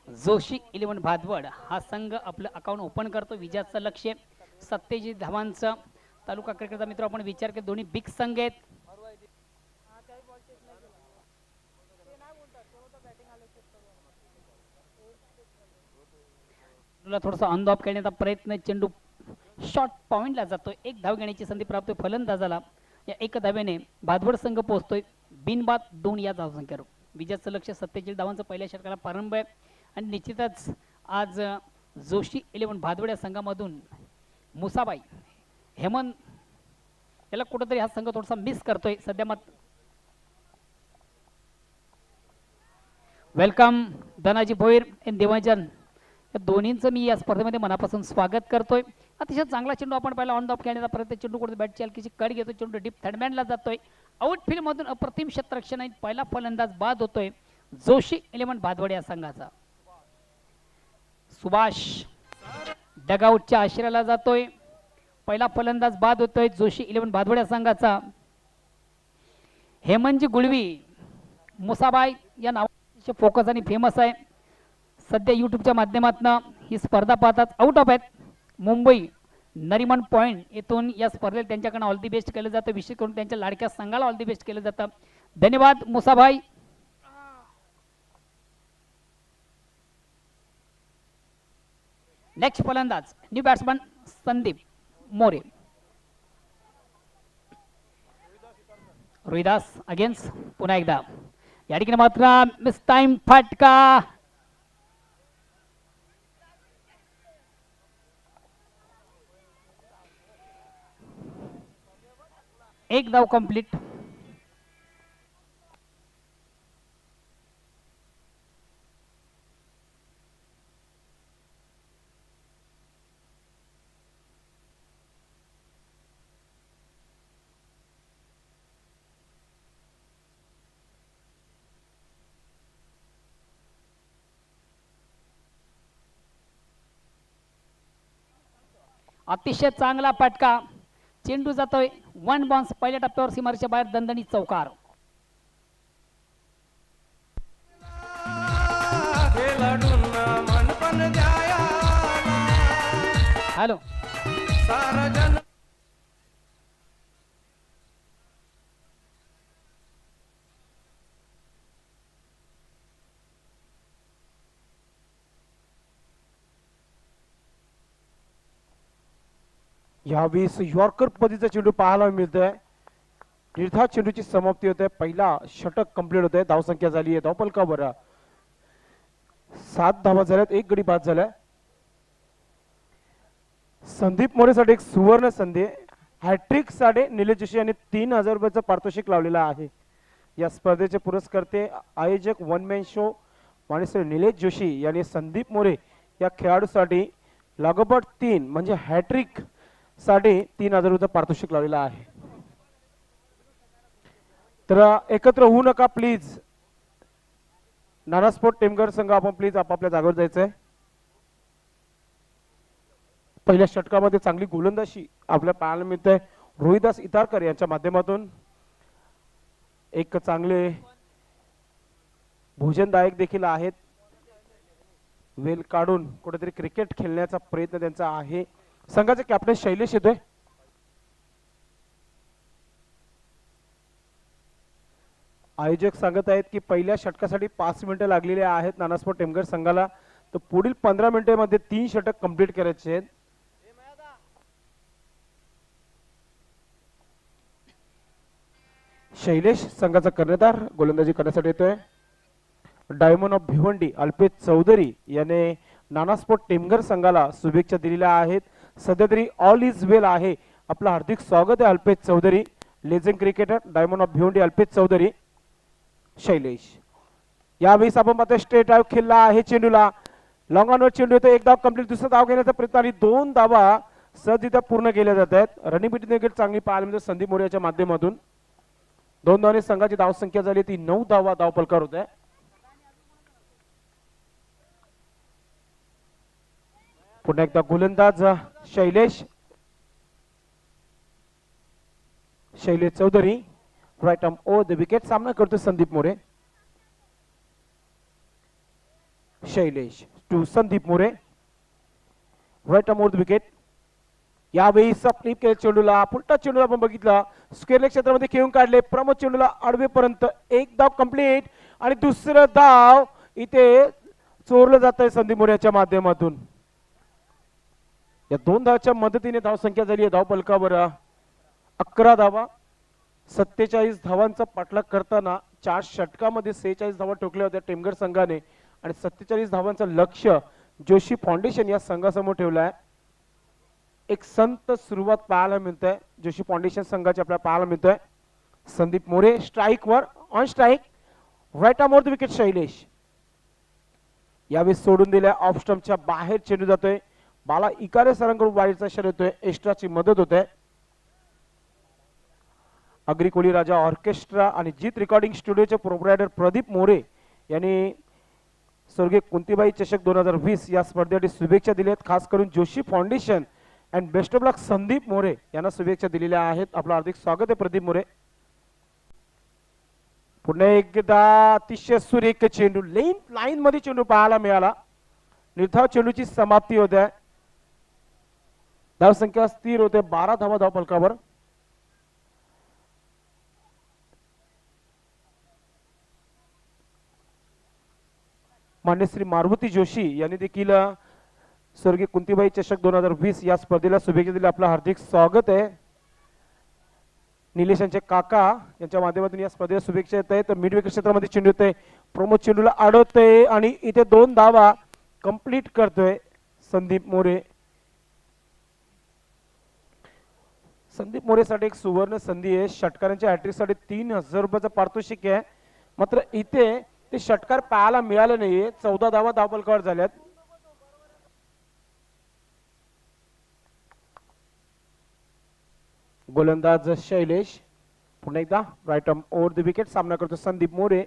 जोशी 11 भादवड हा संघ आपलं अकाउंट ओपन करतो. विजयाचं लक्ष्य 27 धावांचं. तालुका क्रिकेटचा मित्र आपण विचार केला, दोन्ही बिग संघ आहेत. तुला थोडासा ऑन द ऑफ खेळण्याचा प्रयत्न, चेंडू शॉर्ट पॉइंटला जातोय. एक धाव घेण्याची संधी प्राप्त होते फलंदाजाला. या एक धावेने भादवड संघ पोहोचतोय बिनबाद 2 या धावसंख्येवर. विजयाचं लक्ष 47 धावांचं पहिल्या षटकाला प्रारंभ आहे आणि निश्चितच आज जोशी 11 भादवड या संघामधून मुसाबाई हेमंत याला कुठंतरी हा संघ थोडासा मिस करतोय सध्या. मत वेलकम धनाजी भोईर आणि देवांजन या दोन्हींचं मी या स्पर्धेमध्ये मनापासून स्वागत करतोय. अतिशय चांगला चेंडू आपण पहिला ऑन द ऑफ खेळण्याचा प्रयत्न, चेंडू कुठे बॅटची हलकीची कड घेतो, चेंडू डीप थर्डमॅनला जातोय. आउटफील्ड मधून अप्रतिम क्षेत्ररक्षण, पहिला फलंदाज बाद होतोय जोशी 11 भादवड या संघाचा. सुभाष डगआउटच्या आश्रयाला जातोय, पहिला फलंदाज बाद होतोय जोशी 11 भादवड या संघाचा. हेमंतजी गुळवी मुसाबाई या नावाचे फोकस आणि फेमस आहे. सध्या यूट्यूबच्या माध्यमातून ही स्पर्धा पाहतात. आउट ऑफ आहेत मुंबई नरिमन पॉइंट येथून या स्पर्धेत त्यांच्याकडनं ऑल दी बेस्ट केलं जातं. विशेष करून त्यांच्या लाडक्या संघाला ऑल दी बेस्ट केलं जातं. धन्यवाद मुसाभाई. नेक्स्ट फलंदाज new batsman Sandeep More. Rohidas against पुन्हा एकदा या ठिकाणी मात्र मिस टाइम फटका. एक धाव कंप्लीट. अतिशय चांगला फटका, चेंडू जातोय 1 बाउन्स पहिल्या टप्प्यावर सीमारेषेच्या बाहेर. दणदणीत चौकार. खेळाडूंना मनपण द्यायला हॅलो, सारा जन यावेळेस यॉर्कर पद्धतीचा चेंडू पाहायला मिळतोय. निर्धाव चेंडूची समाप्ती होते. पहिला षटक कंप्लीट होते. धावसंख्या झाली आहे धावपलकावर 7 धावा झाल्यात, 1 गडी बाद झालाय. संदीप मोरेसाठी एक सुवर्ण संधी. हॅट्रिक साठी निलेश जोशी यांनी 3000 रुपयाचं पारितोषिक लावलेलं आहे. या स्पर्धेचे पुरस्कर्ते आयोजक one man show Manesar Nilesh Joshi यांनी संदीप मोरे या खेळाडूसाठी लागोपाठ 3 म्हणजे हॅट्रिक साठी 3000 रुपये पारितोषिक लावलेलं आहे. तर एकत्र होऊ नका प्लीज. नाना स्पोर्ट टेमघर संघ आपण प्लीज आपापल्या जागेवर जायचंय. पहिल्या षटकामध्ये चांगली गोलंदाजी आपल्या पाहायला मिळते. रोहिदास इतारकर यांच्या माध्यमातून एक चांगले भोजनदायक देखील आहेत. वेल काढून कुठेतरी क्रिकेट खेळण्याचा प्रयत्न त्यांचा आहे. संघाचे कॅप्टन शैलेश येतोय. आयोजक सांगत आहेत की पहिल्या षटकासाठी 5 मिनिटं लागलेली आहेत नानास्पोर्ट टेमघर संघाला. तर पुढील 15 मिनिटांमध्ये 3 षटक कंप्लीट करायचे आहेत. शैलेश संघाचा कर्णधार गोलंदाजी करण्यासाठी येतोय. डायमंड ऑफ भिवंडी अल्पेश चौधरी याने नाना स्पोर्ट टेमघर संघाला शुभेच्छा दिलेल्या आहेत. सध्या तरी ऑल इज वेल आहे. आपलं हार्दिक स्वागत आहे Alpesh Chaudhary, legend cricketer diamond of Bhiwandi Alpesh Chaudhary. Shailesh यावेळेस आपण पाहतोय स्ट्रेट ड्राइव्ह खेळला आहे चेंडूला. लॉंग ऑनवर चेंडू येतो. एक धाव कंप्लीट. दुसरा धाव घेण्याचा प्रयत्न आणि 2 धावा सहजरित्या पूर्ण केल्या जात आहेत. रनिंग बिटवीन विकेट चांगली पाहायला मिळते संदीप मोरे याच्या माध्यमातून. 2 धावांनी संघाची धाव संख्या झाली ती 9 धावा धाव पलकार होत आहे. पुन्हा एकदा गोलंदाज Shailesh Chaudhary right arm over the wicket. सामना करतो Sandeep More. Shailesh to Sandeep More right arm over the wicket. यावेळी फ्लिप केले चेंडूला. पुलटा चेंडूला आपण बघितला स्क्वेअर लेग क्षेत्रामध्ये खेळून काढले. प्रमोद चेंडूला आडवेपर्यंत. एक धाव कंप्लीट आणि दुसरं धाव इथे चोरलं जात आहे संदीप मोरे याच्या माध्यमातून. या 2 धावाच्या मदतीने धाव संख्या झाली आहे धाव फलकावर 11 धावा. 47 धावांचा पाठलाग करताना 4 षटकामध्ये 46 धावा ठोकल्या होत्या टेमघर संघाने आणि 47 धावांचं लक्ष्य जोशी फाउंडेशन या संघासमोर ठेवलं आहे. एक संत सुरुवात पाहायला मिळते जोशी फाउंडेशन संघाची आपल्याला पाहायला मिळतोय. संदीप मोरे स्ट्राइक वर on strike right arm over the wicket. Shailesh यावेळी सोडून दिल्या ऑफ स्टंपच्या बाहेर चेंडू जातोय. बाला इकारे सरांकडून वाईटचा इशारा येतोय. एक्स्ट्राची मदत होते. अग्री कोळी राजा ऑर्केस्ट्रा आणि जीत रेकॉर्डिंग स्टुडिओचे प्रोप्रायटर प्रदीप मोरे यांनी स्वर्गीय कुंतीबाई चषक 2020 या स्पर्धेसाठी शुभेच्छा दिल्या आहेत. खास करून Joshi foundation and best of luck Sandeep More यांना शुभेच्छा दिलेल्या आहेत. आपलं हार्दिक स्वागत आहे प्रदीप मोरे. पुन्हा एकदा अतिशय सुरेख चेंडू लाईन मध्ये चेंडू पाहायला मिळाला. निर्धाव चेंडूची समाप्ती होते. धाव संख्या स्थिर होते 12 धावा धाव फलकावर. मान्य श्री मारुती जोशी यांनी देखील स्वर्गीय कुंतीबाई चषक 2020 या स्पर्धेला शुभेच्छा दिल्या. आपलं हार्दिक स्वागत आहे. निलेश यांचे काका यांच्या माध्यमातून या स्पर्धेला शुभेच्छा येत आहे. तर मिड विकेट क्षेत्रामध्ये चेंडू येतोय. प्रमोद चेंडूला अडवतोय आणि इथे 2 धावा कंप्लीट करतोय संदीप मोरे. संदीप मोरेसाठी एक सुवर्ण संधी आहे. षटकारांच्या हॅट्रिक साठी 3000 रुपयाचं पारितोषिक आहे. मात्र इथे ते षटकार पाहायला मिळाले नाहीये. 14 धावा धावपलकावर झाल्यात. गोलंदाज शैलेश पुन्हा एकदा right arm over the wicket. सामना करतो संदीप मोरे.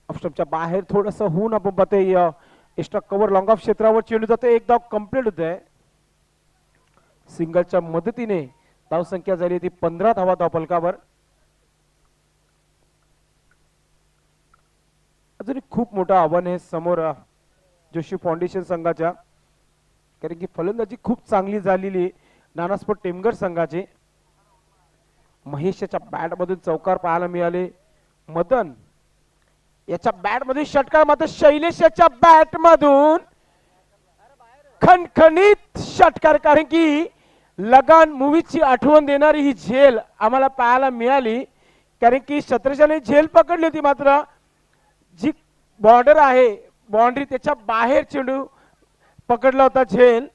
ऑफस्टंपच्या बाहेर थोडस होऊन आपण पाहतोय एक्स्ट्रा कव्हर लॉंग ऑफ क्षेत्रावर चेंडू जातो. एक धाव कंप्लीट होत आहे. सिंगलच्या मदतीने धाव संख्या झाली ती 15 धावा धावपलकावर. अजून खूप मोठं आव्हान आहे समोर जोशी फाउंडेशन संघाच्या. कारण की फलंदाजी खूप चांगली झालेली नाना स्पोर्ट टेमघर संघाचे. महेशच्या बॅट मधून चौकार पाहायला मिळाले. मदन याच्या बॅट मधून षटकार. मात्र शैलेश याच्या बॅट मधून खणखणीत षटकार. कारण की लगान मूवीची आठवण देणारी ही झेल आम्हाला पाहायला मिळाली. कारण की शत्रुघ्नने झेल पकडली होती. मात्र जी बॉर्डर आहे बाउंड्री त्याच्या बाहेर चेंडू पकडला होता झेल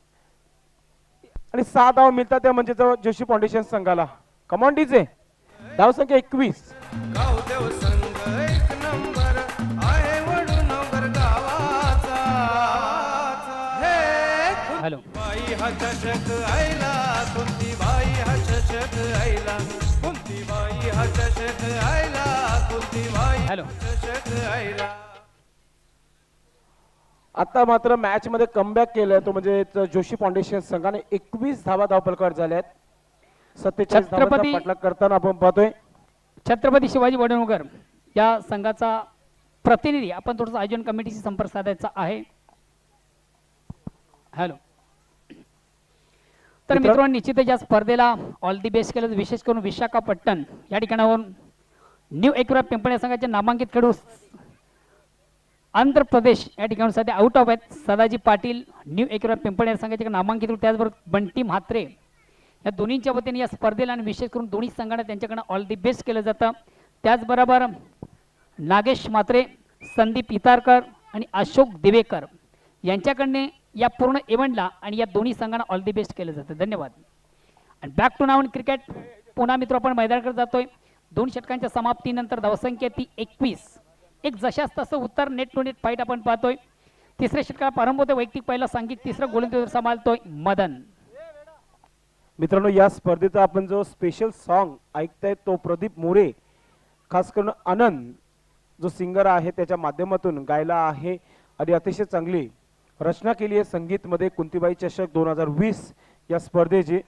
आणि 6 धाव मिळतात त्या म्हणजे जोशी फाउंडेशन संघाला. Come on DJ. धाव संख्या 21. गावदेव संघ एक नंबर आहे वडूनगर गावाचा. हे हॅलो बाई हा चषक आईला. कुंतीबाई हा चषक आईला. कुंतीबाई हा चषक आईला. कुंतीबाई हॅलो चषक आईला. आता मात्र मॅच मध्ये कमबॅक केलंय तो म्हणजे जोशी फाउंडेशन संघाने 21 धावा धावपलकावर झाल्यात. 47 धावांचा पाठलाग करताना आपण पाहतोय छत्रपती शिवाजी वडनगर या संघाचा प्रतिनिधी आपण थोडंसं आयोजन कमिटीशी संपर्क साधायचा आहे. हॅलो तर मित्रांनो निश्चितच या स्पर्धेला ऑल दी बेस्ट केलं. विशेष करून विशाखापट्टण या ठिकाणावरून न्यू एकरा पिंपळे संघाचे नामांकित खेळाडू आंध्र प्रदेश या ठिकाणी सध्या आउट ऑफ आहेत. सदाजी पाटील न्यू एकरा पिंपळे संघाचे नामांकित. त्याचबरोबर बंटी म्हात्रे या दोन्हींच्या वतीने या स्पर्धेला आणि विशेष करून दोन्ही संघांना त्यांच्याकडनं ऑल दी बेस्ट केलं जातं. त्याचबरोबर नागेश म्हात्रे, संदीप इतारकर आणि अशोक दिवेकर यांच्याकडने या पूर्ण इव्हेंटला आणि या दोन्ही संघांना ऑल दी बेस्ट केलं जातं. धन्यवाद. आणि बॅक टू नाव इन क्रिकेट. पुन्हा मित्र आपण मैदानाकडे जातोय. 2 षटकांच्या समाप्तीनंतर धावसंख्या ती 21. एक जशास तसं उत्तर नेट टू नेट फाईट आपण पाहतोय. तिसऱ्या षटकाला प्रारंभ होतोय. वैयक्तिक पहिला सांघिक तिसरं गोलंदाज सांभाळतोय मदन. मित्रांनो, या स्पर्धेचा आपण जो स्पेशल सॉन्ग ऐकताय तो प्रदीप मोरे, खास करून आनंद जो सिंगर आहे त्याच्या माध्यमातून गायला आहे आणि अतिशय चांगली रचना केली आहे संगीतमध्ये. कुंतीबाई चषक 2020 या स्पर्धेची.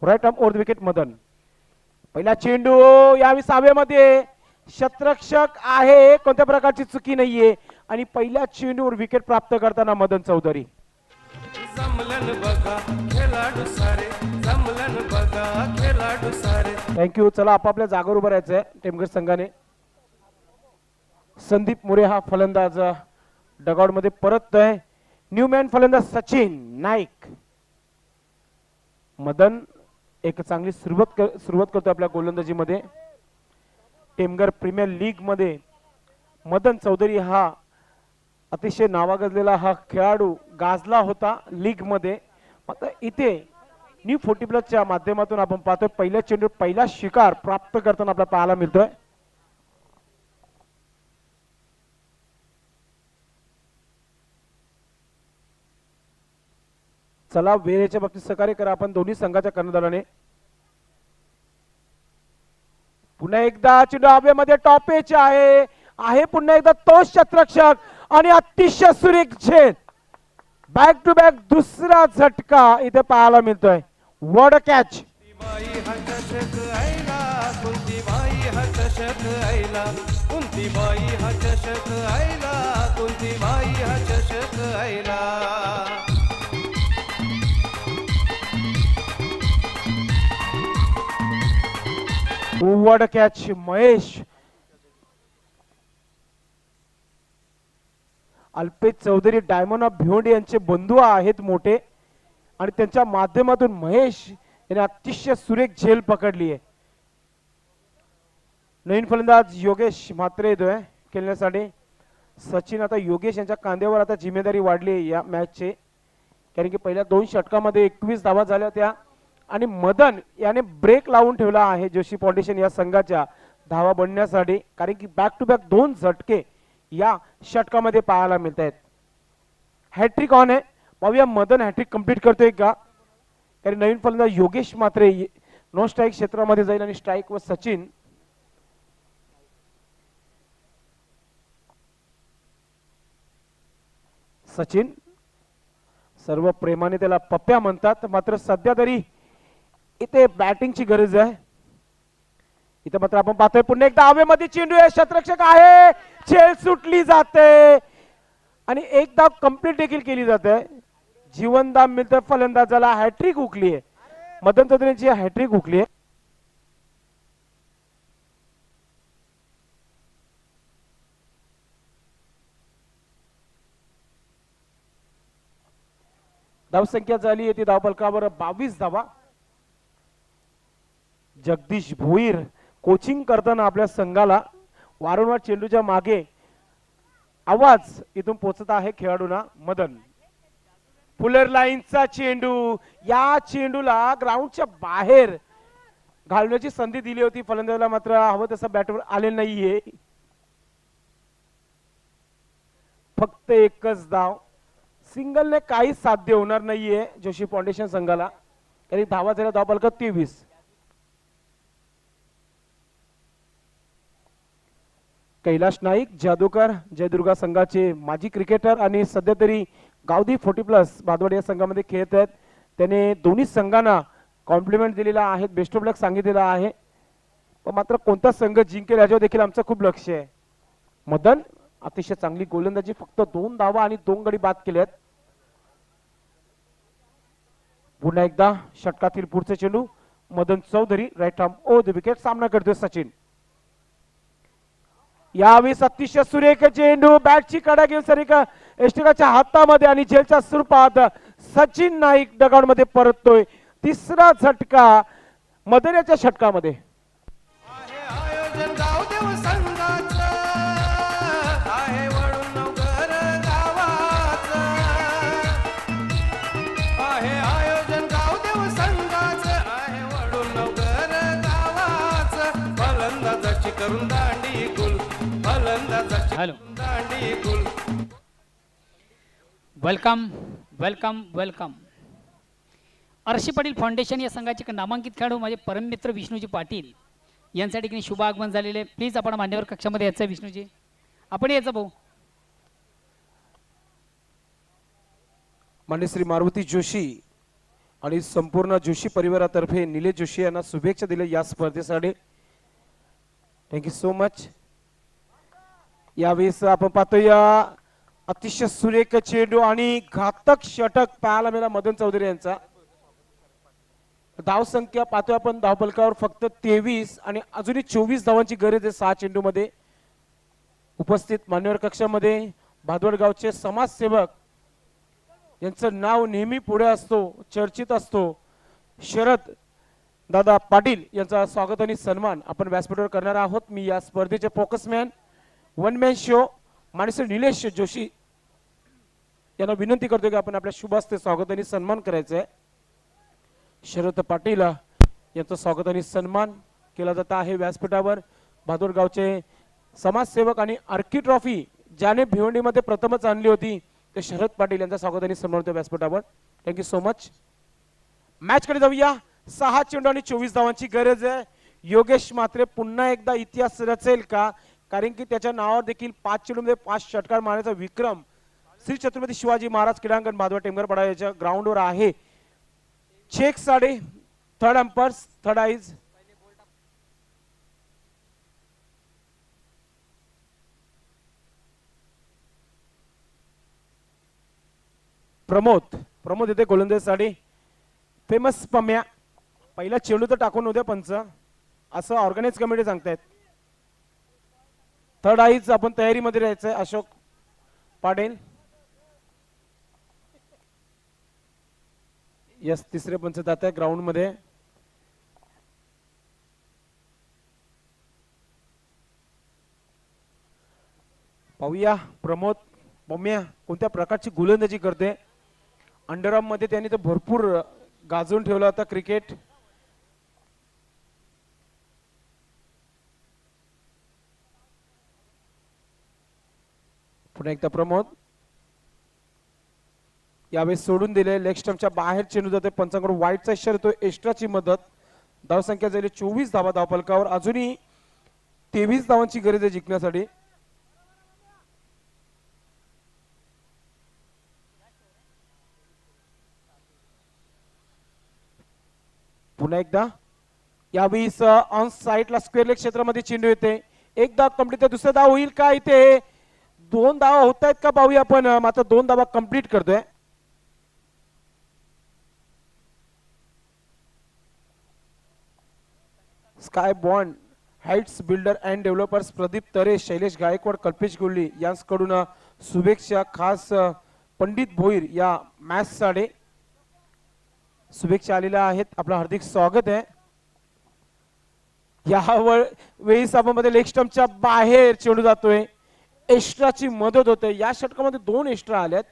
Right arm over the wicket Madan. पहिला चेंडू या 20 मध्ये शतरक्षक आहे, कोणत्या प्रकारची चुकी नाहीये आणि पहिल्या चेंडूवर विकेट प्राप्त करताना मदन चौधरी. जमलन बघा खेळाडू सारे, जमलन बघा खेळाडू सारे. थँक्यू. चला आपापल्या जागेवर उभं राहायचंय टेमघर संघाने. संदीप मोरे हा फलंदाज डगआउट मध्ये परततोय. न्यूमॅन फलंदाज सचिन नाईक. मदन एक चांगली सुरुवात करतो आपल्या गोलंदाजीमध्ये. टेमघर प्रीमियर लीग मध्ये मदन चौधरी हा अतिशय नावाजलेला हा खेळाडू गाजला होता लीग मध्ये. आता इथे न्यू 40+ माध्यमातून आपण पाहतोय पहिल्या चेंडू पहिला शिकार प्राप्त करताना आपल्याला पाहायला मिळतोय. चला वेळेच्या बाबतीत सहकार्य करा आपण दोन्ही संघाच्या कर्णधाराने. पुन्हा एकदा चेंडू हवेमध्ये टॉपेच आहे पुन्हा एकदा तो शतरक्षक आणि अतिशय सुरेख झेल. बॅक टू बॅक दुसरा झटका इथे पाहायला मिळतोय. What a catch. कुंतीबाई हा चषक आयला, कुंतीबाई हा चषक आयला, कुंतीबाई हा चषक आयला, कुंतीबाई हा चषक आयला. What a catch Mahesh. Alpesh Chaudhary diamond of Bhiwandi यांचे बंधू आहेत मोठे आणि त्यांच्या माध्यमातून महेश याने अतिशय सुरेख झेल पकडली आहे. नवीन फलंदाज योगेश म्हात्रे येतोय खेळण्यासाठी. सचिन आता योगेश यांच्या कांद्यावर आता जिम्मेदारी वाढली आहे या मॅचची, कारण की पहिल्या 2 षटकामध्ये 21 धावा झाल्या होत्या आणि मदन याने ब्रेक लावून ठेवला आहे जोशी फाउंडेशन या संघाच्या धावा बनण्यासाठी, कारण की बॅक टू बॅक 2 झटके या षटकामध्ये पाहायला मिळत आहेत. हॅट्रिक ऑन आहे. पाहूया मदन हॅट्रिक कंप्लीट करतोय का, कारण नवीन फलंदाज योगेश मात्रे नो स्ट्राईक क्षेत्रामध्ये जाईल आणि स्ट्राईक व सचिन. सचिन सर्व प्रेमाने त्याला पप्प्या म्हणतात, मात्र सध्या तरी इथे बॅटिंगची गरज आहे. इथे मात्र आपण पाहतोय पुन्हा एकदा हवेमध्ये चेंडू आहे, शतरक्षक आहे, झेल सुटली जाते आणि एक धाव कंप्लीट देखील केली जाते. जीवनदान मिळतं फलंदाजाला. हॅट्रिक हुकली आहे मदन चौधरीची, हॅट्रिक हुकली आहे. धावसंख्या झाली ती धावफलकावर 22 धावा. जगदीश भोईर कोचिंग करताना आपल्या संघाला वारंवार चेंडूच्या मागे आवाज इथून पोहोचत आहे खेळाडूंना. मदन फुलर लाईनचा चेंडू, या चेंडूला ग्राउंडच्या बाहेर घालण्याची संधी दिली होती फलंदाजाला, मात्र हवं तसं बॅटवर आले नाहीये. फक्त एकच धाव. सिंगलने काही साध्य होणार नाहीये जोशी फाउंडेशन संघाला, तरी धावा झाल्या धावफलक 23. कैलाश नाईक जादूकर जयदुर्गा संघाचे माजी क्रिकेटर आणि सध्या तरी गावदी 40+ भादवाड या संघामध्ये खेळत आहेत. त्याने दोन्ही संघांना कॉम्प्लिमेंट दिलेला आहे, बेस्ट ऑफ लक सांगितलेला आहे, पण मात्र कोणता संघ जिंकेल याच्यावर देखील आमचं खूप लक्ष आहे. मदन अतिशय चांगली गोलंदाजी, फक्त 2 धावा आणि 2 गडी बाद केल्यात. पुन्हा एकदा षटकातील पुढचे चेंडू Madan Chaudhary right arm over the wicket. सामना करतोय सचिन. यावेळी अतिशय सुरेख चेंडू, बॅटची कडा घेऊन सर एष्टिकाच्या हातामध्ये आणि झेलच्या स्वरूपात सचिन नाईक डगआउट मध्ये परततोय. तिसरा झटका मदऱ्याच्या षटकामध्ये. आहे आयोजन गावदेव संघाचं, आहे वळून नवघर गावाचं. आहे आयोजन गावदेव संघाचं, आहे वळून नवघर गावाचं. फलंदाजाची करून दांडी गुल, फलंदाजाची हॅलो. करून दांडी गुल. Welcome welcome welcome. Arshi Patil foundation या संघाचे एक नामांकित खेळाडू माझे परममित्र विष्णूजी पाटील यांच्या ठिकाणी शुभ आगमन झालेले. प्लीज आपण मान्यवर कक्षामध्ये यायचं विष्णूजी, आपण यायचं भाऊ. मान्य श्री मारुती जोशी आणि संपूर्ण जोशी परिवारातर्फे निलेश जोशी यांना शुभेच्छा दिल्या या स्पर्धेसाठी. Thank you so much. यावेळेस आपण पाहतोय अतिशय सुरेख चेंडू आणि घातक षटक पाहायला मिळाला मदन चौधरी यांचा. धाव संख्या पाहतोय आपण धावफलकावर फक्त 23 आणि अजूनही 24 धावांची गरज आहे 6 चेंडू मध्ये. उपस्थित मान्यवर कक्षामध्ये भादवड गावचे समाजसेवक यांचं नाव नेहमी पुढे असतो, चर्चित असतो. शरद दादा पाटील यांचा स्वागत आणि सन्मान आपण व्यासपीठावर करणार आहोत. मी या स्पर्धेचे फोकसमॅन one man show Mansi Nilesh Joshi यांना विनंती करतो की आपण आपल्या शुभ हस्ते स्वागत आणि सन्मान करायचं आहे. शरद पाटील यांचं स्वागत आणि सन्मान केला जात आहे व्यासपीठावर. भादोड गावचे समाजसेवक आणि अर्की ट्रॉफी ज्याने भिवंडीमध्ये प्रथमच आणली होती ते शरद पाटील यांचा स्वागत आणि सन्मान होतो व्यासपीठावर. Thank you so much. मॅच कडे जाऊया. 6 चेंडू आणि 24 धावांची गरज आहे. योगेश मात्रे पुन्हा एकदा इतिहास रचेल का, कारण की त्याच्या नावावर देखील 5 चेंडूमध्ये 5 षटकार मारण्याचा विक्रम श्री छत्रपती शिवाजी महाराज क्रीडांगण भादवा टेमघरपाडा याच्या ग्राउंडवर आहे. चेक साडे थर्ड अंपर्स थर्ड आईज. प्रमोद येते गोलंदाजीसाठी. फेमस पम्या पहिला चेंडू तर टाकून उद्या पंच असं ऑर्गनाइज कमिटी सांगतायत. थर्ड आईज आपण तयारीमध्ये राहायचंय. अशोक पाटील यस तिसरे पंच जात आहे ग्राउंड मध्ये. पाहूया प्रमोद पम्या कोणत्या प्रकारची गोलंदाजी करते. अंडरआर्म मध्ये त्यांनी तर भरपूर गाजवून ठेवला होता क्रिकेट. पुन्हा एकदा प्रमोद यावेळेस सोडून दिले. लेग स्टंपच्या बाहेर चेंडू जाते. पंचांकडून वाईटचा इशारा येतो. एक्स्ट्राची मदत. धावसंख्या झाली 24 धावा धावफलकावर. अजूनही 23 धावांची गरज आहे जिंकण्यासाठी. पुन्हा एकदा यावेळेस ऑन साइडला स्क्वेअर लेग क्षेत्रामध्ये चेंडू येते. एक धाव कंप्लीट आहे. दुसरा धाव होईल का इथे. 2 धावा होत आहेत का पाहूया आपण. मात्र 2 धावा कंप्लीट करतोय. Sky bond heights builder and developers Pradeep Tare, Shailesh Gaikwad, Kalpesh Golli यांच्याकडून शुभेच्छा. खास पंडित भोईर या मॅच साठी शुभेच्छा आलेल्या आहेत. आपलं हार्दिक स्वागत आहे. या वेळेस आपण मध्ये लेग स्टंपच्या बाहेर चेंडू जातोय. एक्स्ट्राची मदत होते. या षटकामध्ये 2 एक्स्ट्रा आल्यात.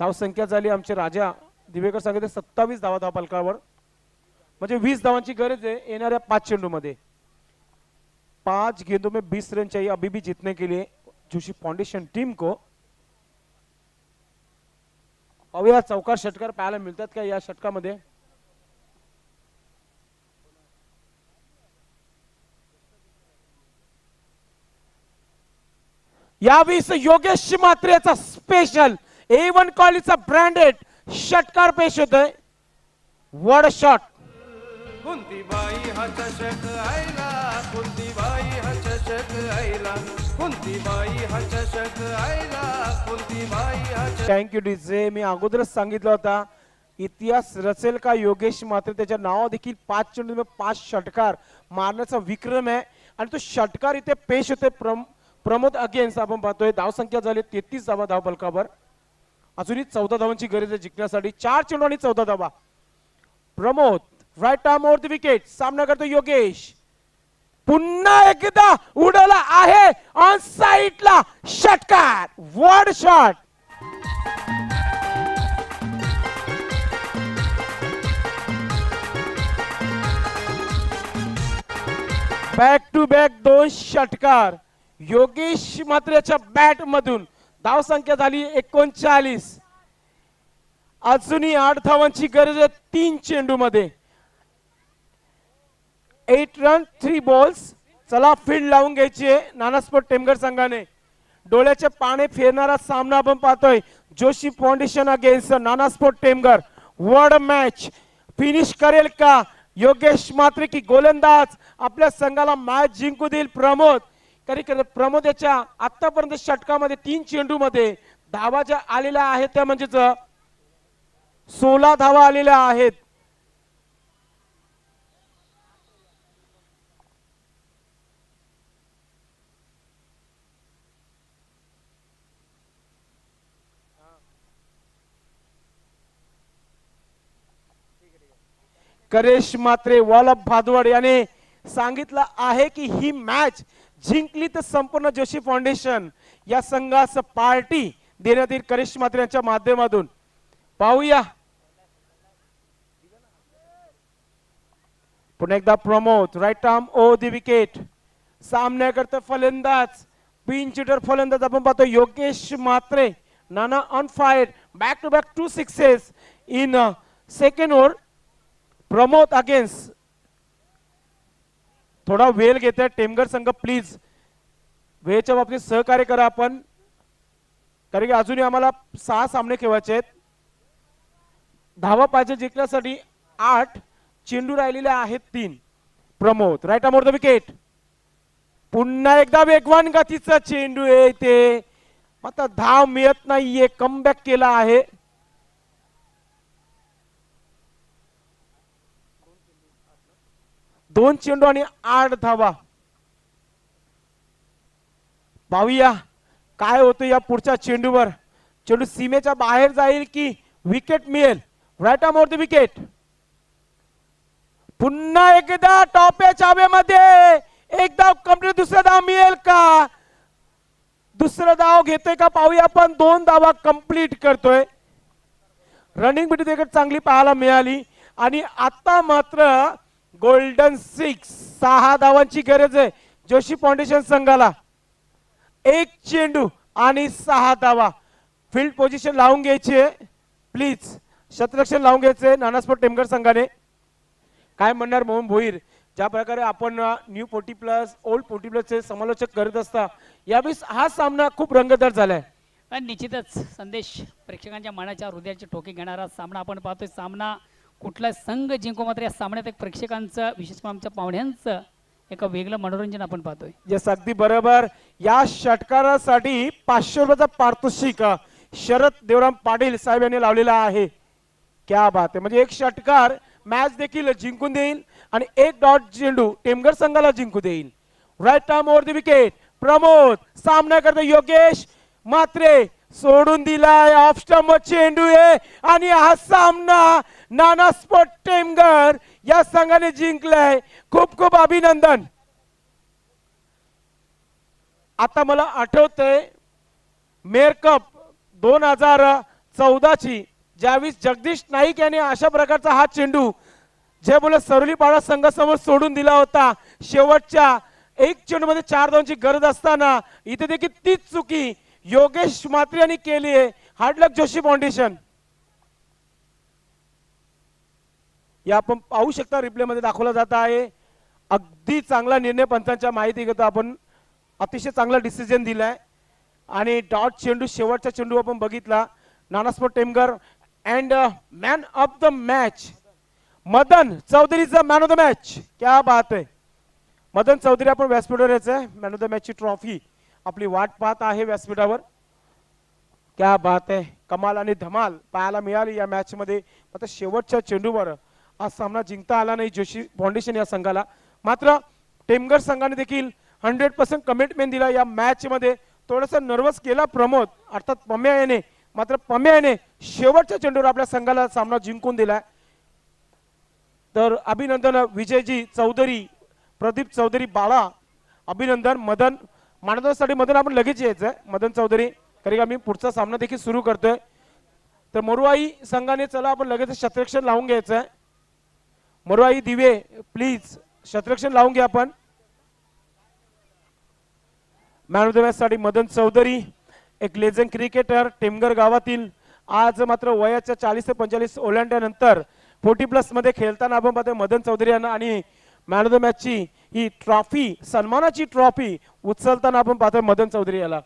धाव संख्या झाली आमचे राजा दिवेकर सांगितले 27 धावा धावफलकावर. म्हणजे 20 धावांची गरज आहे येणाऱ्या 5 चेंडू मध्ये. 5 गेंदों में 20 रन चाहिए अभी भी जीतने के लिए जोशी फाउंडेशन टीम को. अवया चौकार षटकार पाहायला मिळतात का या षटकामध्ये. यावेळेस योगेश मात्रेचा स्पेशल A1 क्वालिटीचा ब्रँडेड षटकार पेश होतोय. वड शॉट. कुंती बाई हा चषक आईला, कुंती बाई हा चषक आईला, कुंती बाई हा चषक आईला, कुंती बाई हा चषक. Thank you DJ. मी अगोदरच सांगितलं होता इतिहास रचेल का योगेश मात्र त्याच्या नाव देखील 5 चेंडू 5 षटकार मारण्याचा विक्रम आहे आणि तो षटकार इथे पेश होते. प्रमोद अगेन्स्ट आपण पाहतोय. धाव संख्या झाली 33 धावा धावफलकावर. अजूनही 14 धावांची गरज आहे जिंकण्यासाठी. 4 चेंडू आणि 14 धावा. Pramod right arm over the wicket. सामना करतो योगेश. पुन्हा एकदा उडवला आहे ऑन साइडला षटकार. Weird shot. Back to back 2 षटकार. योगेश मात्र याच्या बॅट मधून. धाव संख्या झाली 39. अजूनही 8 धावांची गरज आहे 3 चेंडू मध्ये. 8 रन 3 बॉल्स. चला फील्ड लावून घ्यायची आहे नानास्पोर्ट टेमघर संघाने. डोळ्याचे पाने फेरणारा सामना आपण पाहतोय. Joshi foundation against Nana sport Temghar. वर्ड मॅच फिनिश करेल का योगेश मात्रे की गोलंदाज आपल्या संघाला मॅच जिंकू देईल प्रमोद. प्रमोद याच्या आतापर्यंत षटकामध्ये 3 चेंडू मध्ये धावा ज्या आलेल्या आहेत त्या म्हणजेच 16 धावा आलेल्या आहेत. करेश मात्रे वॉलअप भादवड याने सांगितलं आहे की ही मॅच जिंकली तर संपूर्ण जोशी फाउंडेशन या संघास पार्टी देण्यात येईल करेश मात्रे यांच्या माध्यमातून. पाहूया पुन्हा एकदा Pramod right arm over the wicket. सामन्याकरता फलंदाज पिंच हिटर फलंदाज आपण पाहतो Yogesh Matre. Nana on fire. Back to back 2 sixes in second over. Pramod against. थोडा वेळ घेते टेमघर संघ प्लीज. वेळेच्या बाबतीत सहकार्य करा आपण कारण की अजूनही आम्हाला 6 सामने खेळायचे आहेत. धावा पाहिजे जिंकण्यासाठी 8. चेंडू राहिलेले आहेत 3. Pramod right arm over the wicket. पुन्हा एकदा वेगवान गतीचा चेंडू आहे ते आता धाव मिळत नाहीये. कमबॅक केला आहे. दोन चेंडू आणि 8 धावा. पाहूया काय होतं या पुढच्या चेंडूवर. चेंडू सीमेच्या बाहेर जाईल की विकेट मिळेल. Right arm over the wicket. पुन्हा एकदा टॉपच्या हवेमध्ये एक धाव कंप्लीट. दुसरा धाव मिळेल का. दुसरा धाव घेतोय का पाहूया आपण. 2 धावा कंप्लीट करतोय. रनिंग बिटी देखील चांगली पाहायला मिळाली आणि आता मात्र गोल्डन 6 धावांची गरज आहे जोशी फाउंडेशन संघाला. 1 चेंडू आणि 6 धावा. फील्ड पोझिशन लावून घ्यायची प्लीज. शतरक्षण लावून घ्यायचे नानास्पोर्ट टेमघर संघाने. काय म्हणणार मोहन भोईर. ज्या प्रकारे आपण न्यू 40+ ओल्ड 40+ चे समालोचक करत असता यावेळी हा सामना खूप रंगतदार झालाय. निश्चितच संदेश प्रेक्षकांच्या मनाच्या हृदयाचे ठोके घेणारा सामना आपण पाहतोय. सामना कुठला संघ जिंको मात्र या सामन्यात एक प्रेक्षकांचं विशेष आमच्या पाहुण्यांचं एक वेगळं मनोरंजन आपण पाहतोय. यस अगदी बरोबर. या षटकारासाठी 500 रुपयाचा पारितोषिक शरद देवराम पाटील साहेब यांनी लावलेला आहे. क्या बात आहे. म्हणजे एक षटकार मॅच देखील जिंकून देईल आणि 1 डॉट चेंडू टेमघर संघाला जिंकू देईल. Right arm over the wicket. Pramod सामना करतो योगेश मात्रे. सोडून दिलाय ऑफ स्टंप चेंडू आहे आणि हा सामना नानास्पोर्ट टेमघर या संघाने जिंकलाय. खूप खूप अभिनंदन. आता मला आठवतंय मेयर कप 2014 ची ज्यावेळी जगदीश नाईक यांनी अशा प्रकारचा हा चेंडू जे बोल सरोली पाडा संघासमोर सोडून दिला होता. शेवटच्या 1 चेंडू मध्ये 4 धावांची गरज असताना इथे देखील तीच चुकी योगेश मात्रे यांनी केली आहे. हार्ड लक जोशी फाउंडेशन. या आपण पाहू शकता रिप्ले मध्ये दाखवला जात आहे. अगदी चांगला निर्णय पंचांच्या माहिती घेतो आपण. अतिशय चांगला डिसिजन दिलाय आणि डॉट चेंडू शेवटचा चेंडू आपण बघितला. Nana sport Temghar and man of the match Madan Chaudhari is the man of the match. क्या बात आहे. मदन चौधरी आपण व्यासपीठावर यायचंय. मॅन ऑफ द मॅच ची ट्रॉफी आपली वाट पाहत आहे व्यासपीठावर. क्या बात आहे. कमाल आणि धमाल पाहायला मिळाली या मॅच मध्ये. आता शेवटच्या चेंडूवर हा सामना जिंकता आला नाही जोशी फाउंडेशन या संघाला. मात्र टेमघर संघाने देखील 100% कमिटमेंट दिला या मॅच मध्ये. थोडासा नर्वस केला प्रमोद अर्थात पम्या याने. मात्र पम्या याने शेवटच्या चेंडूवर आपल्या संघाला सामना जिंकून दिलाय. तर अभिनंदन विजयजी चौधरी, प्रदीप चौधरी बाळा, अभिनंदन. मदन मानवसाठी मदन आपण लगेच यायचंय. मदन चौधरी, कारण आम्ही पुढचा सामना देखील सुरू करतोय. तर मरुआई संघाने चला आपण लगेच शतरक्षण लावून घ्यायचंय. मरुआई दिवे प्लीज शतरक्षण लावून घ्या आपण. मॅन ऑफ द मॅच साठी मदन चौधरी, एक लेजंड क्रिकेटर, टेमगर गावातील. आज मात्र वयाच्या 40 ते 45 ओलांडल्यानंतर 40+ मध्ये खेळताना आपण पाहतोय मदन चौधरी यांना, आणि मॅन ऑफ द मॅच ची ही ट्रॉफी, सन्मानाची ट्रॉफी उचलताना आपण पाहतोय मदन चौधरी याला.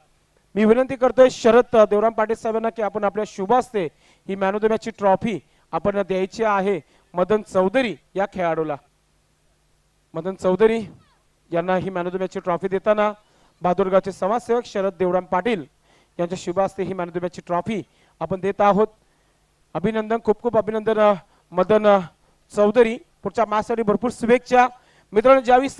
मी विनंती करतोय शरद देवराम पाटील साहेबांना की आपण आपल्या शुभ हस्ते he man of the match ची ट्रॉफी आपण द्यायची आहे मदन चौधरी या खेळाडूला. मदन चौधरी यांना he man of the match ची ट्रॉफी देताना बहादूरगावचे समाजसेवक शरद देवराम पाटील यांच्या शुभ हस्ते he man of the match ची ट्रॉफी आपण देत आहोत. अभिनंदन, खूप खूप अभिनंदन मदन चौधरी. पुढच्या मॅचसाठी भरपूर शुभेच्छा मित्रांनो. ज्यावेळेस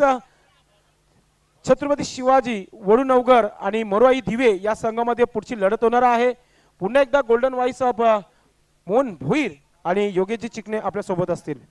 छत्रपती शिवाजी, वडूनवगर आणि मरुआई दिवे या संघामध्ये पुढची लढत होणार आहे. पुन्हा एकदा golden voice of Mohan Bhoir आणि योगेशजी चिकणे आपल्या सोबत असतील.